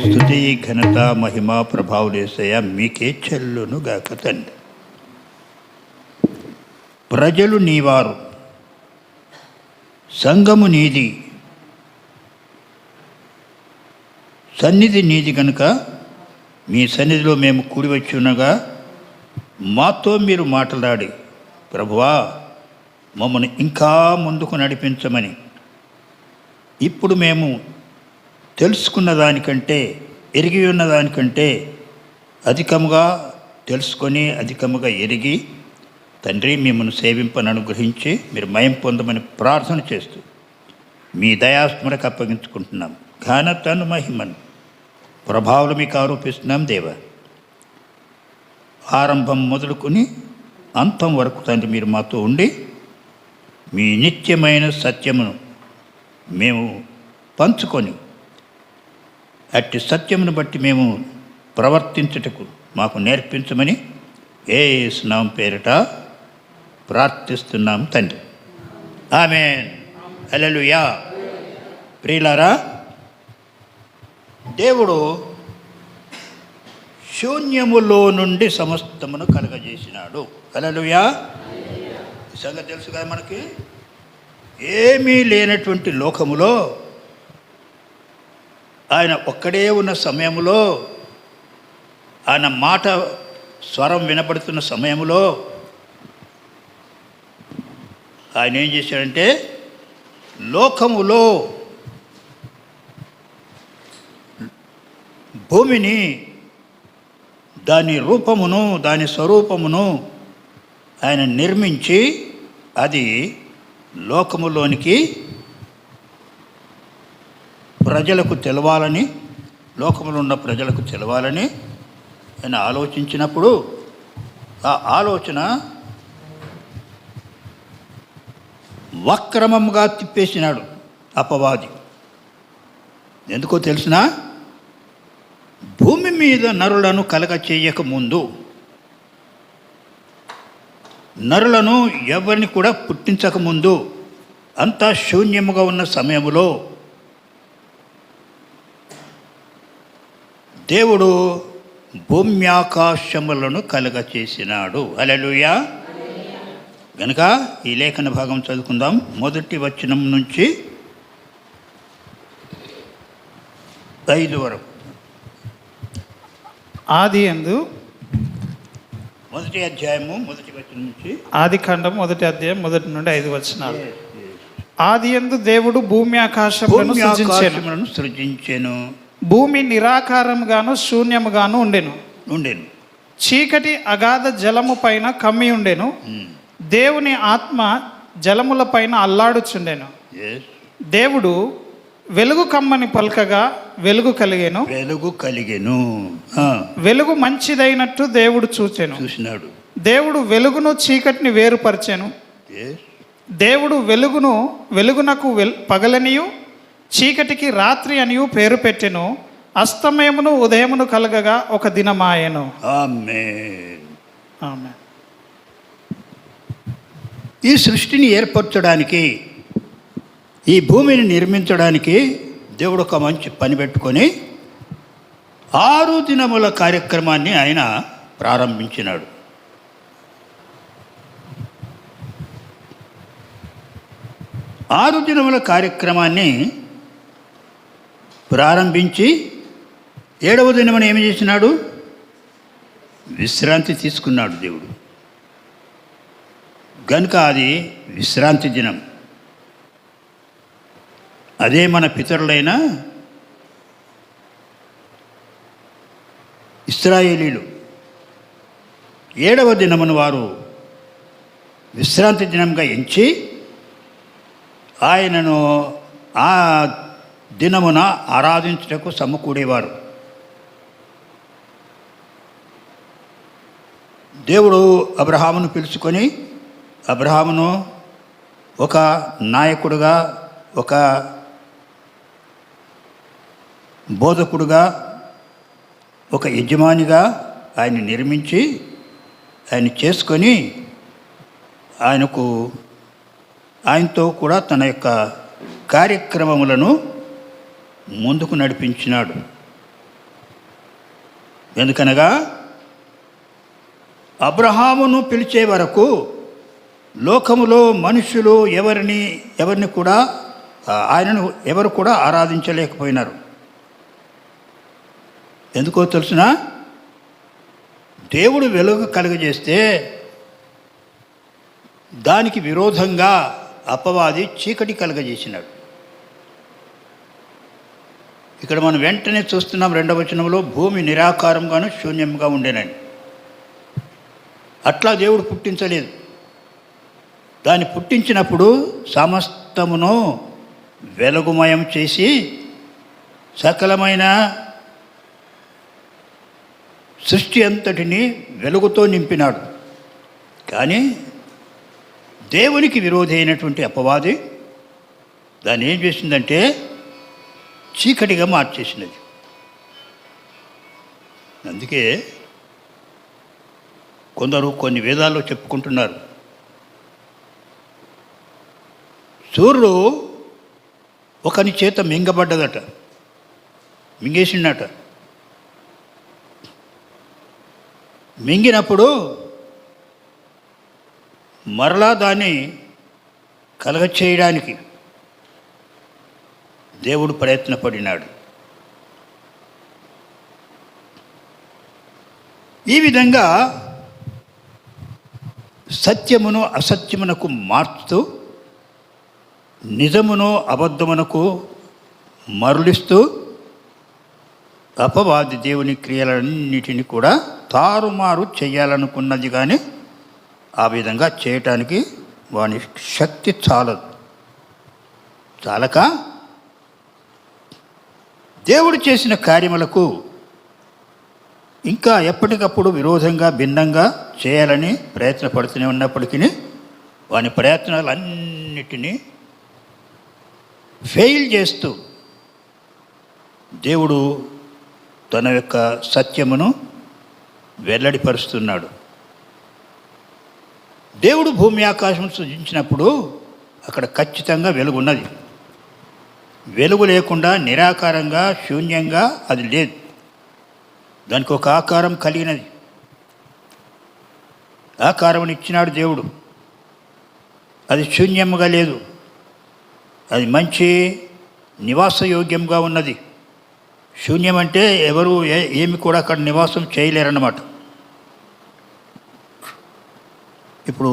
స్తుతి ఘనత మహిమ ప్రభావులేసయ్య మీకే చెల్లును గాక తండ్రి. ప్రజలు నీవారు, సంఘము నీది, సన్నిధి నీది కనుక మీ సన్నిధిలో మేము కూడి వచ్చి ఉండగా మాతో మీరు మాట్లాడి ప్రభువా మమ్మల్ని ఇంకా ముందుకు నడిపించమని, ఇప్పుడు మేము తెలుసుకున్న దానికంటే ఎరిగి ఉన్న దానికంటే అధికముగా తెలుసుకొని అధికముగా ఎరిగి తండ్రి మిమ్మల్ని సేవింపని అనుగ్రహించి మీరు మయం పొందమని ప్రార్థన చేస్తూ మీ దయాస్మరకు అప్పగించుకుంటున్నాం. ఘనతను మహిమను ప్రభావాలు మీకు ఆరోపిస్తున్నాం దేవా. ఆరంభం మొదలుకొని అంతం వరకు తండ్రి మీరు మాతో ఉండి మీ నిత్యమైన సత్యమును మేము పంచుకొని అట్టి సత్యమును బట్టి మేము ప్రవర్తించుటకు మాకు నేర్పించమని యేసు నామమున పేరిట ప్రార్థిస్తున్నాం తండ్రి. ఆమేన్. హల్లెలూయా. ప్రియులారా, దేవుడు శూన్యములో నుండి సమస్తమును కలుగజేసినాడు. హల్లెలూయా. ఈ సంగతి తెలుసు కదా మనకి. ఏమీ లేనటువంటి లోకములో ఆయన ఒక్కడే ఉన్న సమయంలో, ఆయన మాట స్వరం వినపడుతున్న సమయంలో ఆయన ఏం చేశాడంటే లోకములో భూమిని, దాని రూపమును దాని స్వరూపమును ఆయన నిర్మించి అది లోకములోనికి ప్రజలకు తెలవాలని, లోకములో ఉన్న ప్రజలకు తెలవాలని ఆయన ఆలోచించినప్పుడు ఆ ఆలోచన వక్రమంగా తిప్పేసినాడు అపవాది. ఎందుకో తెలిసిన, భూమి మీద నరులను కలగ చేయకముందు, నరులను ఎవరిని కూడా పుట్టించకముందు, అంతా శూన్యముగా ఉన్న సమయంలో దేవుడు భూమ్యాకాశములను కలుగ చేసినాడు. హల్లెలూయా. కనుక ఈ లేఖన భాగం చదువుకుందాం. మొదటి వచనం నుంచి 5 వరకు. ఆదియందు మొదటి అధ్యాయము మొదటి వచనం నుంచి, ఆదికాండం 1వ అధ్యాయం 1 నుండి 5 వచనాలు. ఆదియందు దేవుడు భూమి ఆకాశములను సృజించెను. భూమి నిరాకారముగాను శూన్యముగాను ఉండెను. చీకటి అగాధ జలము పైన కమ్మి ఉండెను. దేవుని ఆత్మ జలముల పైన అల్లాడుచుండెను. దేవుడు వెలుగు కమ్మని పలకగా వెలుగు కలిగెను. వెలుగు మంచిదైనట్టు దేవుడు చూసినాడు. దేవుడు వెలుగును చీకటిని వేరుపరిచెను. దేవుడు వెలుగునకు పగలనియు చీకటికి రాత్రి అనియు పేరు పెట్టెను. అస్తమయమును ఉదయమును కలగగా ఒక దినమాయెను. ఆమేన్. ఆమేన్. ఈ సృష్టిని ఏర్పరచడానికి, ఈ భూమిని నిర్మించడానికి దేవుడు ఒక మంచి పని పెట్టుకొని 6 దినముల కార్యక్రమాన్ని ఆయన ప్రారంభించినాడు. 6 దినముల కార్యక్రమాన్ని ప్రారంభించి 7వ దినమున ఏమి చేసినాడు? విశ్రాంతి తీసుకున్నాడు దేవుడు. గనుక అది విశ్రాంతి దినం. అదే మన పితరులైన ఇశ్రాయేలీలు 7వ దినమును వారు విశ్రాంతి దినంగా ఎంచి ఆయనను ఆ దినమున ఆరాధించుటకు సమకూడేవారు. దేవుడు అబ్రహామును పిలుచుకొని అబ్రహామును ఒక నాయకుడుగా, ఒక బోధకుడుగా, ఒక యజమానిగా ఆయన నిర్మించి ఆయన చేసుకొని ఆయనతో కూడా తన యొక్క కార్యక్రమములను ముందుకు నడిపించినాడు. ఎందుకనగా అబ్రహామును పిలిచే వరకు లోకములో మనుషులు ఎవరిని కూడా ఆయనను ఎవరు కూడా ఆరాధించలేకపోయినారు. ఎందుకో తెలుసునా? దేవుడు వెలుగు కలుగజేస్తే దానికి విరోధంగా అపవాది చీకటి కలుగజేసినాడు. ఇక్కడ మనం వెంటనే చూస్తున్నాం 2వ వచనంలో, భూమి నిరాకారంగాను శూన్యంగా ఉండేనని. అట్లా దేవుడు పుట్టించలేదు. దాన్ని పుట్టించినప్పుడు సమస్తమును వెలుగుమయం చేసి సకలమైన సృష్టి అంతటిని వెలుగుతో నింపినాడు. కానీ దేవునికి విరోధి అయినటువంటి అపవాది దాన్ని ఏం చేసిందంటే చీకటిగా మార్చేసినది. అందుకే కొందరు కొన్ని వేదాల్లో చెప్పుకుంటున్నారు, సూర్యుడు ఒకని చేత మింగబడ్డదట, మింగేసిండట. మింగినప్పుడు మరలా దాన్ని కలగచేయడానికి దేవుడు ప్రయత్నపడినాడు. ఈ విధంగా సత్యమును అసత్యమునకు మార్చుతూ, నిజమును అబద్ధమునకు మరలిస్తూ అపవాది దేవుని క్రియలన్నిటిని కూడా తారుమారు చేయాలనుకున్నది. కానీ ఆ విధంగా చేయటానికి వాని శక్తి చాలక దేవుడు చేసిన కార్యములకు ఇంకా ఎప్పటికప్పుడు విరోధంగా భిన్నంగా చేయాలని ప్రయత్నపడుతూనే ఉన్నప్పటికీ వాని ప్రయత్నాలన్నిటినీ ఫెయిల్ చేస్తూ దేవుడు తన యొక్క సత్యమును వెల్లడిపరుస్తున్నాడు. దేవుడు భూమి ఆకాశం సృజించినప్పుడు అక్కడ ఖచ్చితంగా వెలుగున్నది. వెలుగు లేకుండా నిరాకారంగా శూన్యంగా అది లేదు. దానికి ఒక ఆకారం కలిగినది. ఆకారం ఇచ్చినాడు దేవుడు. అది శూన్యంగా లేదు, అది మంచి నివాసయోగ్యంగా ఉన్నది. శూన్యం అంటే ఎవరు ఏమి కూడా అక్కడ నివాసం చేయలేరన్నమాట. ఇప్పుడు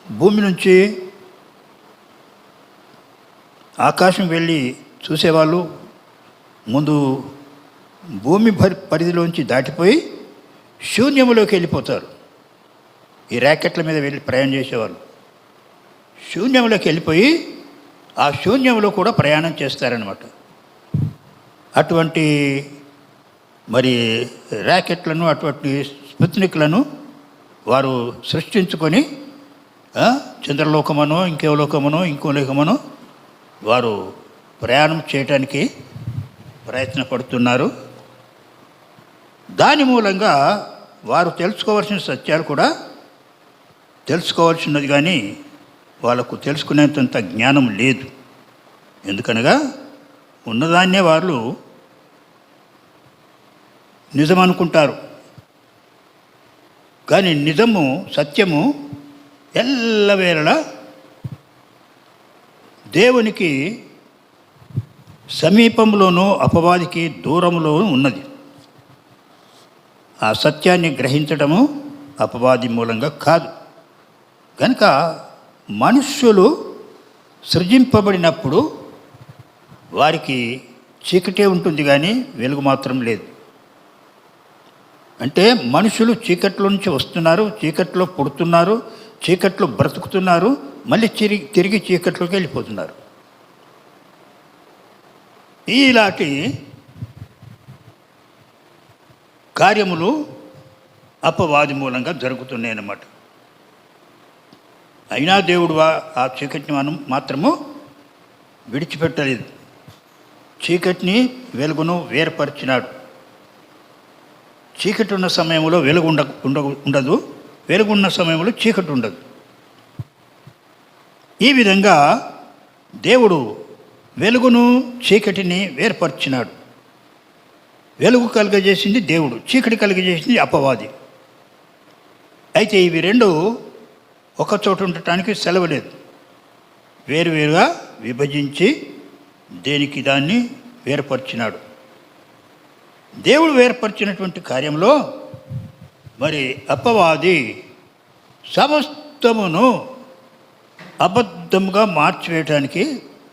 భూమి నుంచి ఆకాశం వెళ్ళి చూసేవాళ్ళు ముందు భూమి పరిధిలోంచి దాటిపోయి శూన్యములోకి వెళ్ళిపోతారు. ఈ ర్యాకెట్ల మీద వెళ్ళి ప్రయాణం చేసేవాళ్ళు శూన్యంలోకి వెళ్ళిపోయి ఆ శూన్యంలో కూడా ప్రయాణం చేస్తారనమాట. అటువంటి మరి ర్యాకెట్లను, అటువంటి స్పుత్నిక్లను వారు సృష్టించుకొని చంద్రలోకమనో ఇంకో లోకమనో వారు ప్రయాణం చేయటానికి ప్రయత్నపడుతున్నారు. దాని మూలంగా వారు తెలుసుకోవాల్సిన సత్యాలు కూడా తెలుసుకోవాల్సినది, కానీ వాళ్ళకు తెలుసుకునేంత జ్ఞానం లేదు. ఎందుకనగా ఉన్నదాన్నే వాళ్ళు నిజం అనుకుంటారు. కానీ నిజము, సత్యము ఎల్లవేళలా దేవునికి సమీపంలోనూ అపవాదికి దూరంలో ఉన్నది. ఆ సత్యాన్ని గ్రహించడము అపవాది మూలంగా కాదు. కనుక మనుష్యులు సృజింపబడినప్పుడు వారికి చీకటే ఉంటుంది, కానీ వెలుగు మాత్రం లేదు. అంటే మనుషులు చీకట్లో నుంచి వస్తున్నారు, చీకట్లో పుడుతున్నారు, చీకట్లో బ్రతుకుతున్నారు, మళ్ళీ తిరిగి చీకట్లోకి వెళ్ళిపోతున్నారు. ఇలాంటి కార్యములు అపవాది మూలంగా జరుగుతున్నాయన్నమాట. అయినా దేవుడు ఆ చీకటిని మాత్రము విడిచిపెట్టలేదు. చీకటిని వెలుగును వేరుపరిచినాడు. చీకటి ఉన్న సమయంలో వెలుగు ఉండదు, వెలుగున్న సమయంలో చీకటి ఉండదు. ఈ విధంగా దేవుడు వెలుగును చీకటిని వేర్పరిచినాడు. వెలుగు కలుగజేసింది దేవుడు, చీకటి కలుగజేసింది అపవాది. అయితే ఇవి రెండు ఒక చోట ఉండటానికి సెలవు లేదు. వేరువేరుగా విభజించి దేనికి దాన్ని వేరుపరిచినాడు. దేవుడు వేర్పరిచినటువంటి కార్యంలో మరి అపవాది సమస్తమును అబద్ధంగా మార్చివేయటానికి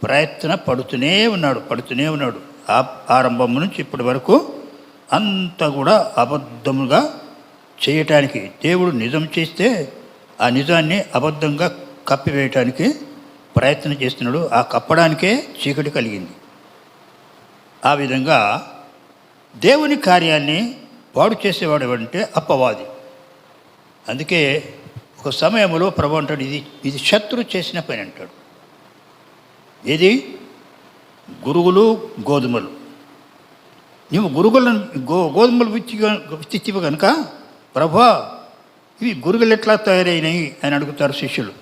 ప్రయత్న పడుతూనే ఉన్నాడు. ఆరంభం నుంచి ఇప్పటి వరకు అంతా కూడా అబద్ధముగా చేయటానికి, దేవుడు నిజం చేస్తే ఆ నిజాన్ని అబద్ధంగా కప్పివేయటానికి ప్రయత్నం చేస్తున్నాడు. ఆ కప్పడానికే చీకటి కలిగింది. ఆ విధంగా దేవుని కార్యాన్ని వాడు చేసేవాడు ఎవడంటే అపవాది. అందుకే ఒక సమయంలో ప్రభు అంటాడు, ఇది శత్రు చేసిన పని అంటాడు. ఏది? గురుగులు గోధుమలు. నువ్వు గురుగులను గోధుమలు విత్తివ కనుక ప్రభా ఇవి గురుగులు ఎట్లా తయారైనాయి అని అడుగుతారు శిష్యులు.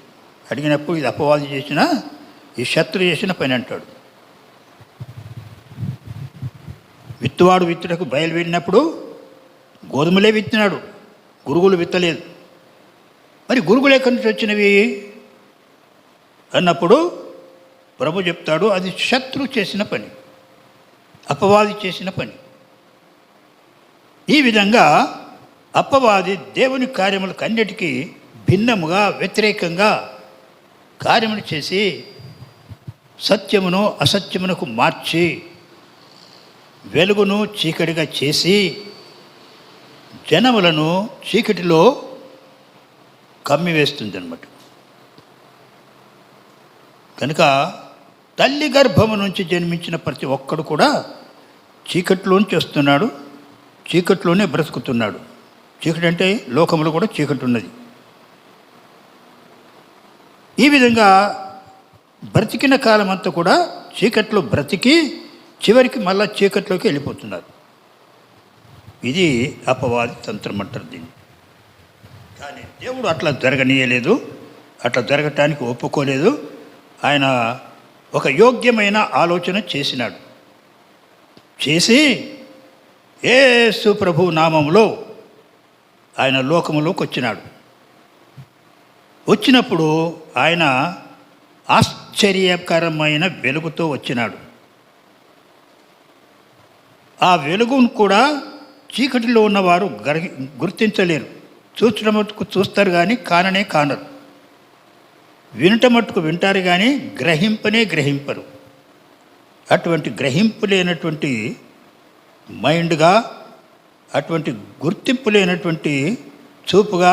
అడిగినప్పుడు ఇది అపవాది చేసిన, ఈ శత్రు చేసిన పని అంటాడు. విత్తువాడు విత్తుటకు బయలువెళ్ళినప్పుడు గోధుమలే విత్తినాడు, గురుగులు విత్తలేదు. మరి గురుగులు ఎక్కడి నుంచి వచ్చినవి అన్నప్పుడు ప్రభు చెప్తాడు, అది శత్రు చేసిన పని, అపవాది చేసిన పని. ఈ విధంగా అపవాది దేవుని కార్యములకు అన్నిటికీ భిన్నముగా వ్యతిరేకంగా కార్యములు చేసి సత్యమును అసత్యమునకు మార్చి వెలుగును చీకటిగా చేసి జనములను చీకటిలో కమ్మివేస్తుంది అన్నమాట. కనుక తల్లి గర్భము నుంచి జన్మించిన ప్రతి ఒక్కడు కూడా చీకటిలోంచి వస్తున్నాడు, చీకటిలోనే బ్రతుకుతున్నాడు. చీకటి అంటే లోకంలో కూడా చీకటి ఉన్నది. ఈ విధంగా బ్రతికిన కాలం అంతా కూడా చీకట్లో బ్రతికి చివరికి మళ్ళా చీకట్లోకి వెళ్ళిపోతున్నారు. ఇది అపవాది తంత్రం అంటారు దీన్ని. కానీ దేవుడు అట్లా జరగనీయలేదు, అట్లా జరగటానికి ఒప్పుకోలేదు. ఆయన ఒక యోగ్యమైన ఆలోచన చేసినాడు. చేసి యేసు ప్రభు నామములో ఆయన లోకములోకి వచ్చినాడు. వచ్చినప్పుడు ఆయన ఆశ్చర్యకరమైన వెలుగుతో వచ్చినాడు. ఆ వెలుగును కూడా చీకటిలో ఉన్నవారు గుర్తించలేరు. చూచడం మట్టుకు చూస్తారు కానీ కాననే కానరు. వినట మట్టుకు వింటారు కానీ గ్రహింపరు. అటువంటి గ్రహింపు లేనటువంటి మైండ్గా, అటువంటి గుర్తింపు లేనటువంటి చూపుగా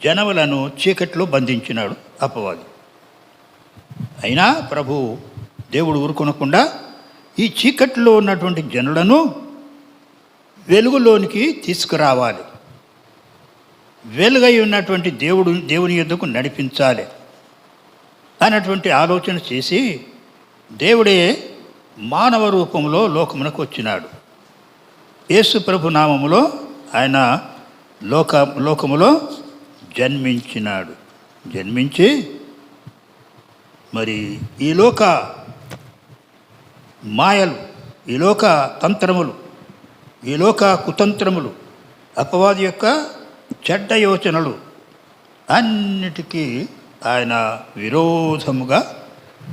జనములను చీకట్లో బంధించినాడు అపవాది. అయినా ప్రభు దేవుడు ఊరుకొనకుండా ఈ చీకట్లో ఉన్నటువంటి జనులను వెలుగులోనికి తీసుకురావాలి, వెలుగై ఉన్నటువంటి దేవుని యొద్దకు నడిపించాలి అన్నటువంటి ఆలోచన చేసి దేవుడే మానవ రూపంలో లోకమునకు వచ్చినాడు. యేసు ప్రభు నామములో ఆయన లోకములో జన్మించినాడు. జన్మించి మరి ఈ లోక మాయలు, ఈ లోక తంత్రములు, ఈ లోక కుతంత్రములు, అపవాది యొక్క చెడ్డ యోచనలు అన్నిటికీ ఆయన విరోధముగా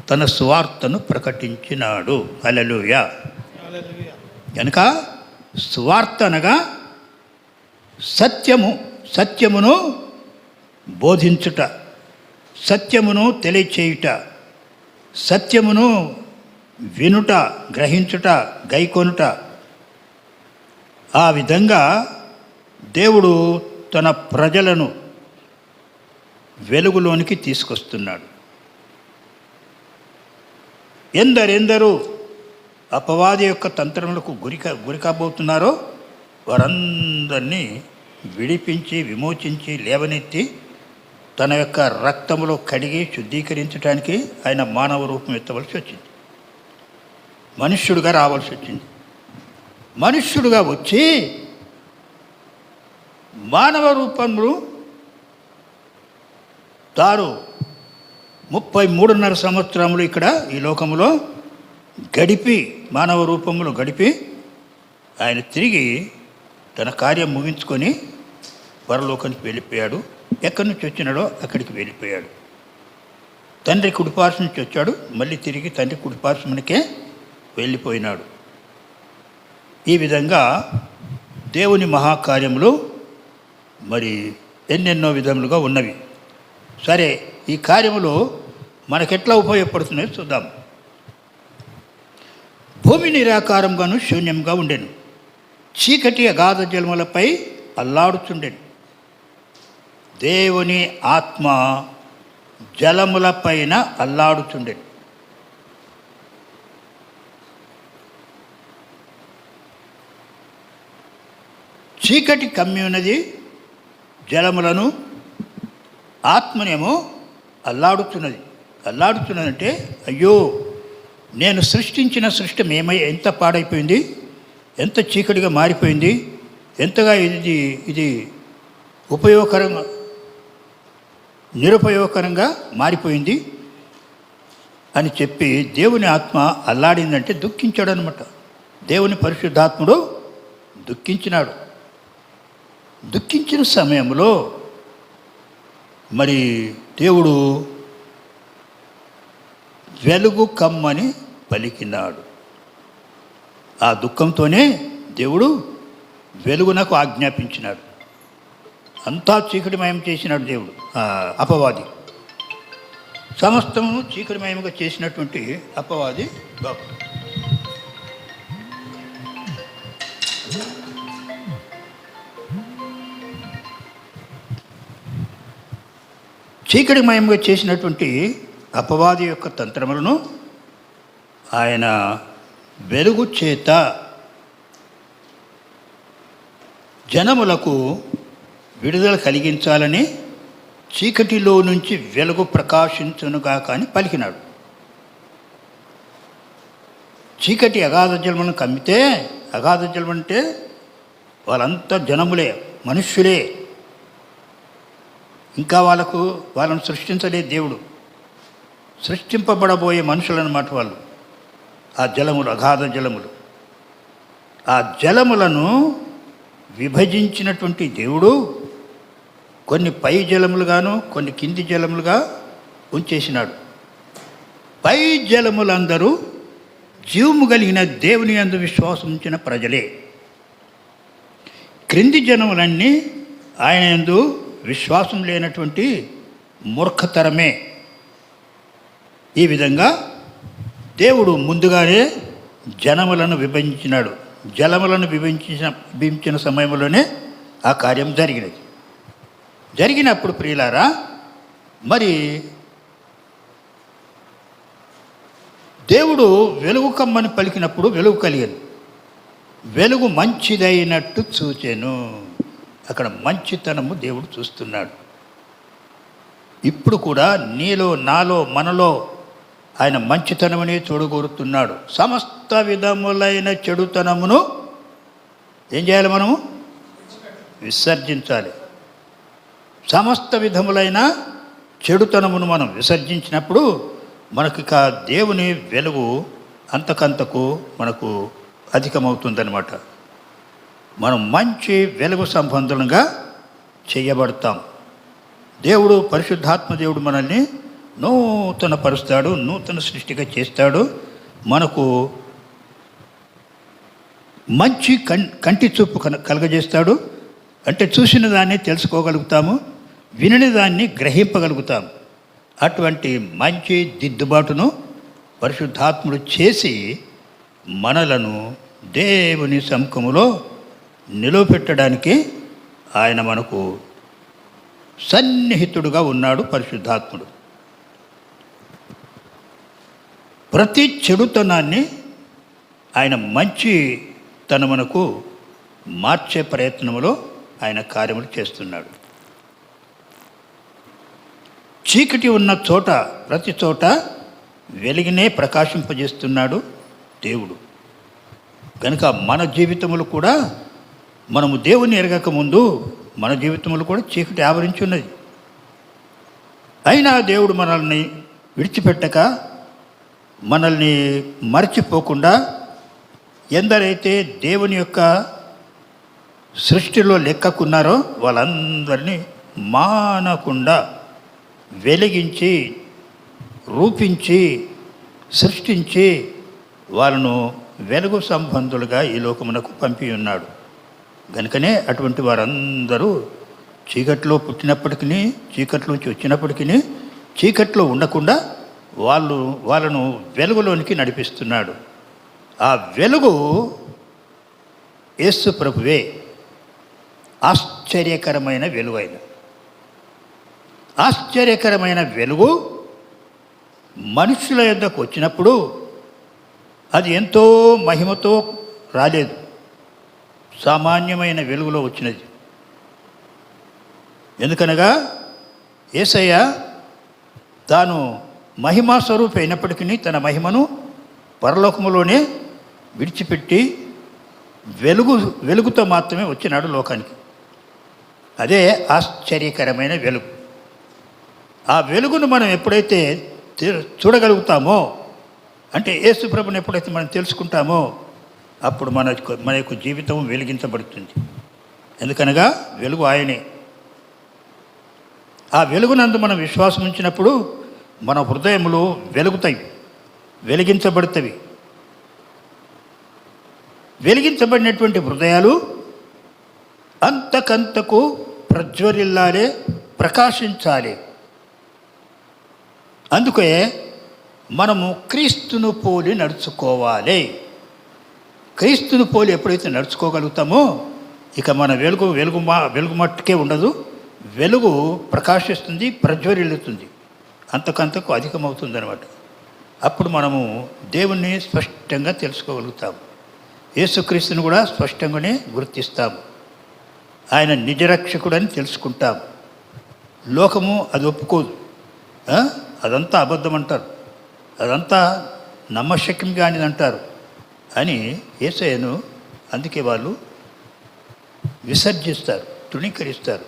తన సువార్తను ప్రకటించినాడు. హల్లెలూయా. కనుక సువార్త అనగా సత్యమును బోధించుట, సత్యమును తెలియచేయుట, సత్యమును వినుట, గ్రహించుట, గైకొనుట. ఆ విధంగా దేవుడు తన ప్రజలను వెలుగులోనికి తీసుకొస్తున్నాడు. ఎందరెందరూ అపవాది యొక్క తంత్రములకు గురి కాబోతున్నారో వారందరినీ విడిపించి, విమోచించి, లేవనెత్తి తన యొక్క రక్తములో కడిగి శుద్ధీకరించడానికి ఆయన మానవ రూపం ఎత్తవలసి వచ్చింది. మనుష్యుడిగా రావాల్సి వచ్చింది. మనుష్యుడిగా వచ్చి మానవ రూపంలో తాను 33.5 సంవత్సరములు ఇక్కడ ఈ లోకములో గడిపి, మానవ రూపంలో గడిపి ఆయన తిరిగి తన కార్యం ముగించుకొని పరలోకానికి వెళ్ళిపోయాడు. ఎక్కడి నుంచి వచ్చినాడో అక్కడికి వెళ్ళిపోయాడు. తండ్రి కుడిపార్శ్వం నుంచి వచ్చాడు, మళ్ళీ తిరిగి తండ్రి కుడిపార్శ్వమునికే వెళ్ళిపోయినాడు. ఈ విధంగా దేవుని మహాకార్యములు మరి ఎన్నెన్నో విధములుగా ఉన్నవి. సరే, ఈ కార్యములు మనకెట్లా ఉపయోగపడుతున్నాయో చూద్దాం. భూమి నిరాకారంగాను శూన్యంగా ఉండెను, చీకటి అగాధ జలములపై అల్లాడుచుండెను. దేవుని ఆత్మ జలములపైన అల్లాడుచుండెను. చీకటి కమ్మి ఉన్నది జలములను, ఆత్మనేమో అల్లాడుతున్నది. అల్లాడుతున్నదంటే అయ్యో, నేను సృష్టించిన సృష్టి ఎంత పాడైపోయింది, ఎంత చీకటిగా మారిపోయింది, ఎంతగా ఇది ఉపయోగకరంగా నిరుపయోగకరంగా మారిపోయింది అని చెప్పి దేవుని ఆత్మ అల్లాడిందంటే దుఃఖించాడు అనమాట. దేవుని పరిశుద్ధాత్ముడు దుఃఖించినాడు. దుఃఖించిన సమయంలో మరి దేవుడు వెలుగు కమ్మని పలికినాడు. ఆ దుఃఖంతోనే దేవుడు వెలుగునకు ఆజ్ఞాపించినాడు. అంతా చీకటిమయం చేసినాడు దేవుడు. అపవాది సమస్తము చీకటిమయంగా చేసినటువంటి అపవాది చీకటిమయంగా చేసినటువంటి అపవాది యొక్క తంత్రములను ఆయన వెలుగు చేత జనములకు విడుదల కలిగించాలని చీకటిలో నుంచి వెలుగు ప్రకాశించునుగా కానీ పలికినాడు. చీకటి అగాధ జలములను కమ్మితే, అగాధ జలం అంటే వాళ్ళంతా జనములే, మనుష్యులే. ఇంకా వాళ్ళను సృష్టించలే దేవుడు. సృష్టింపబడబోయే మనుషులన్నమాట వాళ్ళు. ఆ జలములు అగాధ జలములు. ఆ జలములను విభజించినటువంటి దేవుడు కొన్ని పై జలములుగాను కొన్ని కింది జలములుగా ఉంచేసినాడు. పై జలములందరూ జీవము కలిగిన దేవుని యందు విశ్వాసం ఉంచిన ప్రజలే. క్రింది జనములన్నీ ఆయన యందు విశ్వాసం లేనటువంటి మూర్ఖతరమే. ఈ విధంగా దేవుడు ముందుగానే జనములను విభజించినాడు. జలములను విభజించిన సమయంలోనే ఆ కార్యం జరిగినప్పుడు ప్రియులారా, మరి దేవుడు వెలుగు కమ్మని పలికినప్పుడు వెలుగు కలిగను. వెలుగు మంచిదైనట్టు చూచెను. అక్కడ మంచితనము దేవుడు చూస్తున్నాడు. ఇప్పుడు కూడా నీలో, నాలో, మనలో ఆయన మంచితనమనే చూడగోరుతున్నాడు. సమస్త విధములైన చెడుతనమును ఏం చేయాలి? మనము విసర్జించాలి. సమస్త విధములైన చెడుతనమును మనం విసర్జించినప్పుడు మనకి దేవుని వెలుగు అంతకంతకు మనకు అధికమవుతుందన్నమాట. మనం మంచి వెలుగు సంబంధంగా చేయబడతాం. దేవుడు, పరిశుద్ధాత్మ దేవుడు మనల్ని నూతన పరుస్తాడు, నూతన సృష్టిగా చేస్తాడు. మనకు మంచి కంటి చూపు కలగజేస్తాడు. అంటే చూసిన దాన్ని తెలుసుకోగలుగుతాము, వినిన దాన్ని గ్రహింపగలుగుతాము. అటువంటి మంచి దిద్దుబాటును పరిశుద్ధాత్ముడు చేసి మనలను దేవుని సముఖములో నిలవపెట్టడానికి ఆయన మనకు సన్నిహితుడుగా ఉన్నాడు. పరిశుద్ధాత్ముడు ప్రతి చెడుతనాన్ని ఆయన మంచితనమునకు మార్చే ప్రయత్నములో ఆయన కార్యములు చేస్తున్నాడు. చీకటి ఉన్న చోట, ప్రతి చోట వెలిగినే ప్రకాశింపజేస్తున్నాడు దేవుడు. కనుక మన జీవితములు కూడా, మనము దేవుని ఎరగక ముందు మన జీవితములు కూడా చీకటి ఆవరించి ఉన్నది. అయినా దేవుడు మనల్ని విడిచిపెట్టక, మనల్ని మర్చిపోకుండా ఎందరైతే దేవుని యొక్క సృష్టిలో లెక్కకున్నారో వాళ్ళందరినీ మానకుండా వెలిగించి రూపించి సృష్టించి వాళ్ళను వెలుగు సంబంధులుగా ఈ లోకమునకు పంపి ఉన్నాడు. కనుకనే అటువంటి వారందరూ చీకట్లో పుట్టినప్పటికీ, చీకట్లోంచి వచ్చినప్పటికీ చీకట్లో ఉండకుండా వాళ్ళను వెలుగులోనికి నడిపిస్తున్నాడు. ఆ వెలుగు యేసు ప్రభువే. ఆశ్చర్యకరమైన వెలుగు అయిన ఆశ్చర్యకరమైన వెలుగు మనుషుల యొద్దకు వచ్చినప్పుడు అది ఎంతో మహిమతో రాలేదు, సామాన్యమైన వెలుగులో వచ్చినది. ఎందుకనగా యేసయ్య తాను మహిమా స్వరూపి అయినప్పటికీ తన మహిమను పరలోకములోనే విడిచిపెట్టి వెలుగుతో మాత్రమే వచ్చినాడు లోకానికి. అదే ఆశ్చర్యకరమైన వెలుగు. ఆ వెలుగును మనం ఎప్పుడైతే చూడగలుగుతామో, అంటే యేసు ప్రభుని ఎప్పుడైతే మనం తెలుసుకుంటామో అప్పుడు మన యొక్క జీవితం వెలిగించబడుతుంది. ఎందుకనగా వెలుగు ఆయనే. ఆ వెలుగునందు మనం విశ్వాసం ఉంచినప్పుడు మన హృదయములు వెలుగుతాయి, వెలిగించబడతాయి. వెలిగించబడినటువంటి హృదయాలు అంతకంతకు ప్రజ్వరిల్లాలి, ప్రకాశించాలి. అందుకే మనము క్రీస్తును పోలి నడుచుకోవాలి. క్రీస్తును పోలి ఎప్పుడైతే నడుచుకోగలుగుతామో ఇక మన వెలుగు మట్టుకే ఉండదు, వెలుగు ప్రకాశిస్తుంది, ప్రజ్వరిల్లుతుంది, అంతకంతకు అధికమవుతుంది అన్నమాట. అప్పుడు మనము దేవుణ్ణి స్పష్టంగా తెలుసుకోగలుగుతాము. యేసుక్రీస్తుని కూడా స్పష్టంగానే గుర్తిస్తాము. ఆయన నిజరక్షకుడని తెలుసుకుంటాం. లోకము అది ఒప్పుకోదు, అదంతా అబద్ధం అంటారు, అదంతా నమ్మశక్యం కానిది అంటారు అని యేసయ్యను అందుకే వాళ్ళు విసర్జిస్తారు, తృణీకరిస్తారు.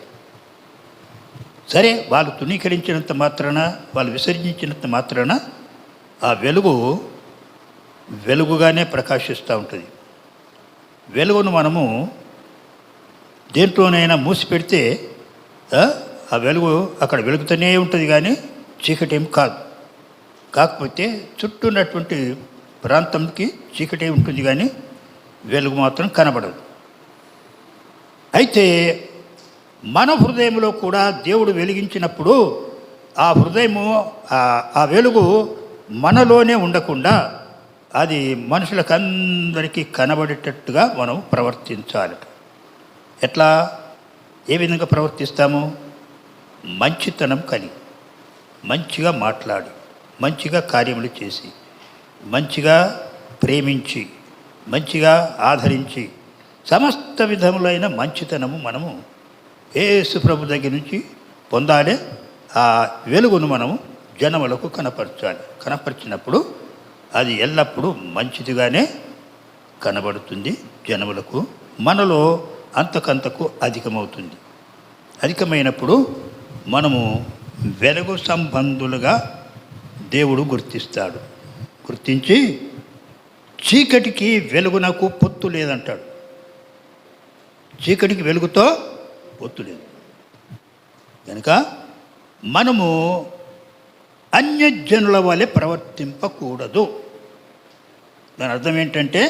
సరే, వాళ్ళు తృణీకరించినంత మాత్రాన, వాళ్ళు విసర్జించినంత మాత్రాన ఆ వెలుగుగానే ప్రకాశిస్తూ ఉంటుంది. వెలుగును మనము దేంట్లోనైనా మూసిపెడితే ఆ వెలుగు అక్కడ వెలుగుతూనే ఉంటుంది, కానీ చీకటేం కాదు. కాకపోతే చుట్టూ ఉన్నటువంటి ప్రాంతంకి చీకటే ఉంటుంది, కానీ వెలుగు మాత్రం కనబడదు. అయితే మన హృదయంలో కూడా దేవుడు వెలిగించినప్పుడు ఆ హృదయము, ఆ వెలుగు మనలోనే ఉండకుండా అది మనుషులకు అందరికీ కనబడేటట్టుగా మనం ప్రవర్తించాలి. ఎట్లా, ఏ విధంగా ప్రవర్తిస్తాము? మంచితనం కలిగి, మంచిగా మాట్లాడి, మంచిగా కార్యములు చేసి, మంచిగా ప్రేమించి, మంచిగా ఆదరించి, సమస్త విధములైన మంచితనము మనము యేసు ప్రభు దగ్గర నుంచి పొందాలి. ఆ వెలుగును మనము జనములకు కనపరచాలి. కనపరిచినప్పుడు అది ఎల్లప్పుడూ మంచిదిగానే కనబడుతుంది జనములకు. మనలో అంతకంతకు అధికమవుతుంది. అధికమైనప్పుడు మనము వెలుగు సంబంధులుగా దేవుడు గుర్తిస్తాడు. గుర్తించి చీకటికి వెలుగునకు పొత్తు లేదంటాడు. చీకటికి వెలుగుతో పొత్తు లేదు. కనుక మనము అన్యజనుల వలె ప్రవర్తింపకూడదు. దాని అర్థం ఏంటంటే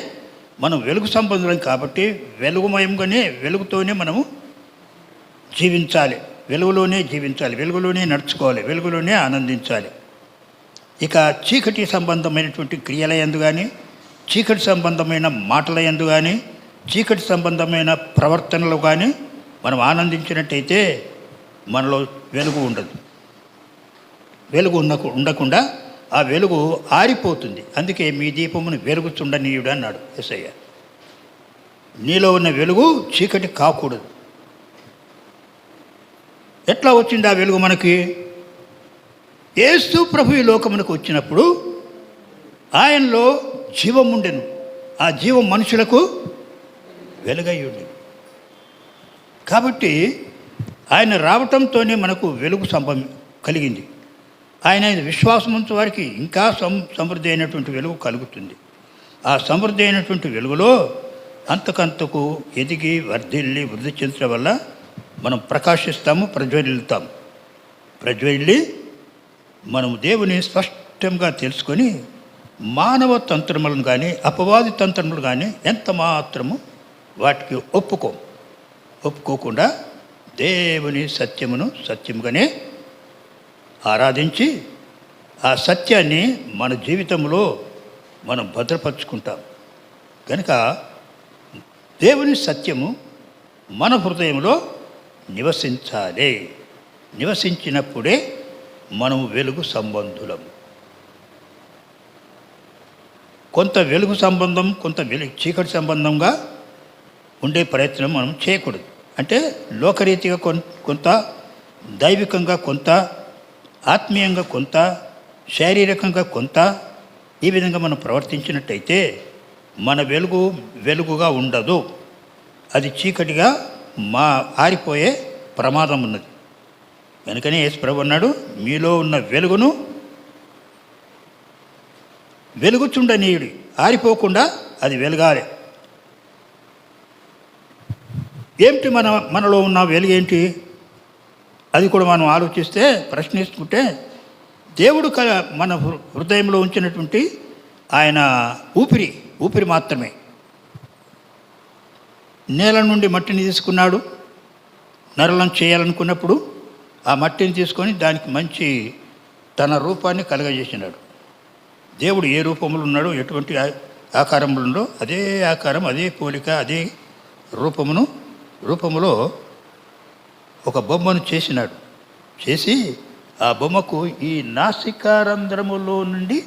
మనం వెలుగు సంబంధులం కాబట్టి వెలుగుమయంగానే, వెలుగుతోనే మనము జీవించాలి, వెలుగులోనే జీవించాలి, వెలుగులోనే నడుచుకోవాలి, వెలుగులోనే ఆనందించాలి. ఇక చీకటి సంబంధమైనటువంటి క్రియల యందు కానీ, చీకటి సంబంధమైన మాటల యందు కానీ, చీకటి సంబంధమైన ప్రవర్తనలు కానీ మనం ఆనందించినట్టయితే మనలో వెలుగు ఉండదు. వెలుగు ఉండకుండా ఆ వెలుగు ఆరిపోతుంది. అందుకే మీ దీపమును వెలుగుచుండనీయుడు అన్నాడు యేసయ్య. నీలో ఉన్న వెలుగు చీకటి కాకూడదు. ఎట్లా వచ్చింది ఆ వెలుగు మనకి? యేసు ప్రభు ఈ లోకమునకు వచ్చినప్పుడు ఆయనలో జీవం ఉండెను. ఆ జీవం మనుషులకు వెలుగయ్యుండెను. కాబట్టి ఆయన రావటంతోనే మనకు వెలుగు కలిగింది. ఆయన విశ్వాసం ఉంచే వారికి ఇంకా సమృద్ధి అయినటువంటి వెలుగు కలుగుతుంది. ఆ సమృద్ధి అయినటువంటి వెలుగులో అంతకంతకు ఎదిగి వర్ధిల్లి వృద్ధి చెందడం వల్ల మనం ప్రకాశిస్తాము, ప్రజ్వరిల్లుతాం. ప్రజ్వరిల్లి మనము దేవుని స్పష్టంగా తెలుసుకొని మానవ తంత్రములను కానీ అపవాది తంత్రములు కానీ ఎంత మాత్రము వాటికి ఒప్పుకోకుండా దేవుని సత్యమును సత్యముగానే ఆరాధించి ఆ సత్యాన్ని మన జీవితంలో మనం భద్రపరుచుకుంటాం. కనుక దేవుని సత్యము మన హృదయంలో నివసించాలి. నివసించినప్పుడే మనము వెలుగు సంబంధులం. కొంత వెలుగు సంబంధం, కొంత చీకటి సంబంధంగా ఉండే ప్రయత్నం మనం చేయకూడదు. అంటే లోకరీతిగా కొంత, దైవికంగా కొంత, ఆత్మీయంగా కొంత, శారీరకంగా కొంత, ఈ విధంగా మనం ప్రవర్తించినట్టయితే మన వెలుగుగా ఉండదు. అది చీకటిగా ఆరిపోయే ప్రమాదం ఉన్నది. కనుకనే యేసు ప్రభువు అన్నాడు, మీలో ఉన్న వెలుగును వెలుగుచుండనీయుడి, ఆరిపోకుండా అది వెలగాలి. ఏమిటి మనలో ఉన్న వెలుగు ఏంటి? అది కూడా మనం ఆలోచిస్తే, ప్రశ్నిస్తుంటే, దేవుడు మన హృదయంలో ఉంచినటువంటి ఆయన ఊపిరి మాత్రమే. నేల నుండి మట్టిని తీసుకున్నాడు. నరులను చేయాలనుకున్నప్పుడు ఆ మట్టిని తీసుకొని దానికి మంచి తన రూపాన్ని కలగజేసినాడు. దేవుడు ఏ రూపంలో ఉన్నాడో, ఎటువంటి ఆకారంలో ఉండో అదే ఆకారం, అదే పోలిక, అదే రూపములో ఒక బొమ్మను చేసినాడు. చేసి ఆ బొమ్మకు ఈ నాసికారంధ్రములో నుండి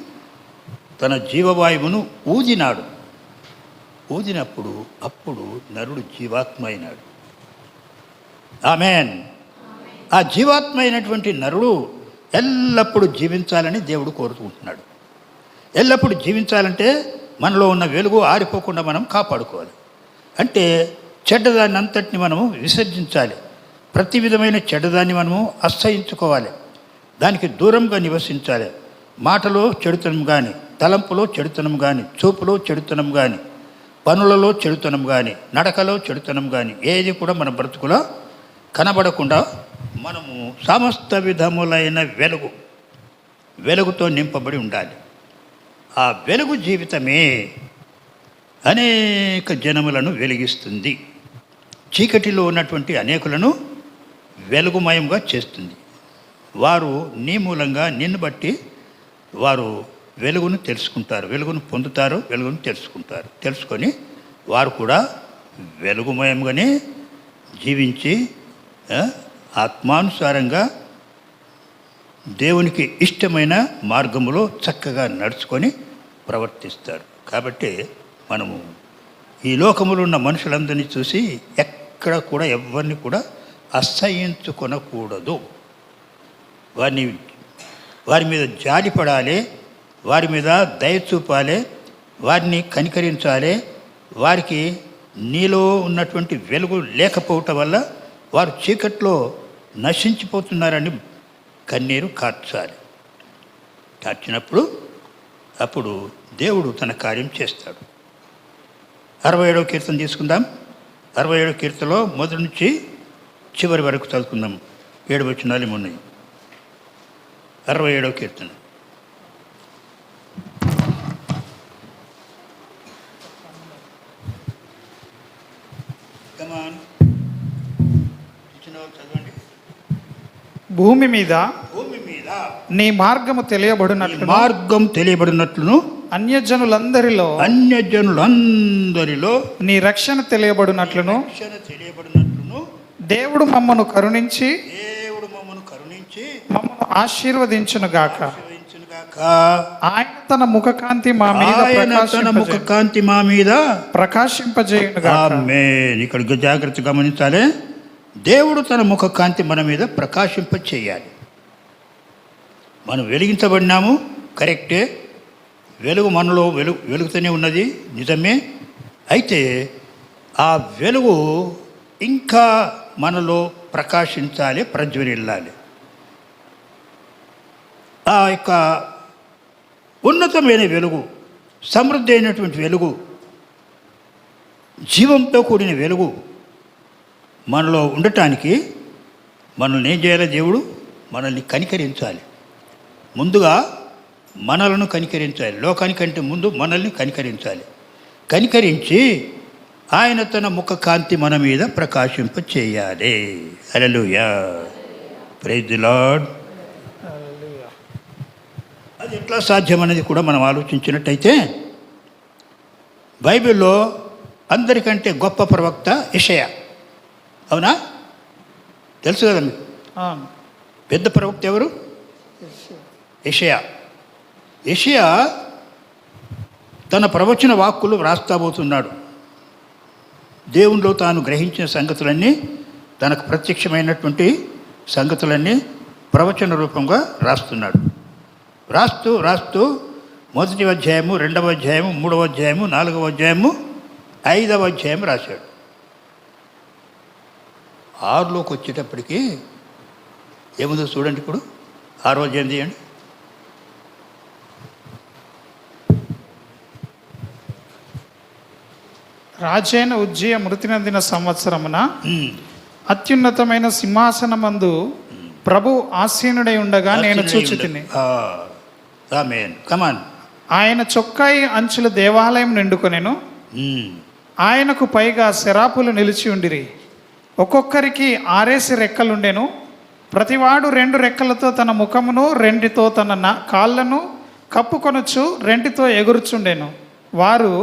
తన జీవవాయువును ఊదినప్పుడు అప్పుడు నరుడు జీవాత్మ అయినాడు. ఆమేన్. ఆ జీవాత్మ అయినటువంటి నరుడు ఎల్లప్పుడూ జీవించాలని దేవుడు కోరుకుంటున్నాడు. ఎల్లప్పుడూ జీవించాలంటే మనలో ఉన్న వెలుగు ఆరిపోకుండా మనం కాపాడుకోవాలి. అంటే చెడ్డదాన్ని అంతటిని మనము విసర్జించాలి. ప్రతి విధమైన చెడ్డదాన్ని మనము అసహించుకోవాలి. దానికి దూరంగా నివసించాలి. మాటలో చెడుతనం కానీ, తలంపులో చెడుతనం కానీ, చూపులో చెడుతనం కానీ, పనులలో చెడుతనం కానీ, నడకలో చెడుతనం కానీ ఏది కూడా మన బ్రతుకులో కనబడకుండా మనము సమస్త విధములైన వెలుగుతో నింపబడి ఉండాలి. ఆ వెలుగు జీవితమే అనేక జనములను వెలిగిస్తుంది. చీకటిలో ఉన్నటువంటి అనేకులను వెలుగుమయంగా చేస్తుంది. వారు నీ మూలంగా నిన్ను బట్టి వారు వెలుగును తెలుసుకుంటారు, వెలుగును పొందుతారు, వెలుగును తెలుసుకొని వారు కూడా వెలుగుమయంగానే జీవించి ఆత్మానుసారంగా దేవునికి ఇష్టమైన మార్గములో చక్కగా నడుచుకొని ప్రవర్తిస్తారు. కాబట్టి మనము ఈ లోకములో ఉన్న మనుషులందరినీ చూసి ఎక్కడ కూడా ఎవరిని కూడా అసహ్యించుకొనకూడదు. వారి మీద జాలిపడాలి, వారి మీద దయ చూపాలి, వారిని కనికరించాలి. వారికి నీలో ఉన్నటువంటి వెలుగు లేకపోవటం వల్ల వారు చీకట్లో నశించిపోతున్నారని కన్నీరు కార్చినప్పుడు అప్పుడు దేవుడు తన కార్యం చేస్తాడు. 67వ కీర్తన తీసుకుందాం. 67వ కీర్తనలో మొదటి నుంచి చివరి వరకు చదువుకుందాం. 7 వచనాలు ఉన్నాయి. 67వ కీర్తన. చదవండి. భూమి మీద నీ మార్గము తెలియబడినట్లును అన్యజనులందరిలో నీ రక్షణ తెలియబడినట్లును దేవుడు మమ్మను కరుణించి మమ్మను ఆశీర్వదించునుగాక. ఆయన తన ముఖకాంతి మా మీద ప్రకాశింపజేయునుగాక. ఆమేన్. ఇక్కడ జాగ్రత్తగా గమనించాలి. దేవుడు తన ముఖకాంతి మన మీద ప్రకాశింపచేయాలి. మనం వెలిగించబడినాము, కరెక్టే. వెలుగు మనలో వెలుగుతూనే ఉన్నది, నిజమే. అయితే ఆ వెలుగు ఇంకా మనలో ప్రకాశించాలి, ప్రజ్వరిల్లాలి. ఆ యొక్క ఉన్నతమైన వెలుగు, సమృద్ధి అయినటువంటి వెలుగు, జీవంతో కూడిన వెలుగు మనలో ఉండటానికి మనల్ని ఏం చేయాలి? దేవుడు మనల్ని కనికరించాలి. ముందుగా మనలను కనికరించాలి. లోకానికంటే ముందు మనల్ని కనికరించాలి. కనికరించి ఆయన తన ముఖ కాంతి మన మీద ప్రకాశింప చేయాలి. హల్లెలూయా, ప్రైజ్ ది లార్డ్. అది ఎట్లా సాధ్యమనేది కూడా మనం ఆలోచించినట్టయితే, బైబిల్లో అందరికంటే గొప్ప ప్రవక్త యెషయా. అవునా? తెలుసు కదా మీకు. అవును. పెద్ద ప్రవక్త ఎవరు? యెషయా. యెషయా తన ప్రవచన వాక్కులు వ్రాస్తాబోతున్నాడు. దేవునిలో తాను గ్రహించిన సంగతులన్నీ, తనకు ప్రత్యక్షమైనటువంటి సంగతులన్నీ ప్రవచన రూపంగా రాస్తున్నాడు. రాస్తూ 1వ అధ్యాయము, 2వ అధ్యాయము, 3వ అధ్యాయము, 4వ అధ్యాయము, 5వ అధ్యాయం రాశాడు. 6లోకి వచ్చేటప్పటికి ఏముందో చూడండి. ఇప్పుడు 6వ అధ్యాయం తీయండి. రాజైన ఉజ్జియ మృతి నొందిన సంవత్సరమున అత్యున్నతమైన సింహాసనమందు ప్రభు ఆసీనుడై ఉండగా నేను చూచితిని. ఆమేన్. కమాన్. ఆయన చొక్కాయి అంచుల దేవాలయం నిండుకొనెను. ఆయనకు పైగా శరాపులు నిలిచి ఉండిరి. ఒక్కొక్కరికి 6 రెక్కలుండెను. ప్రతివాడు 2 రెక్కలతో తన ముఖమును, 2తో తన కాళ్ళను కప్పుకొనొచ్చు, 2తో ఎగురుచుండెను. వారు,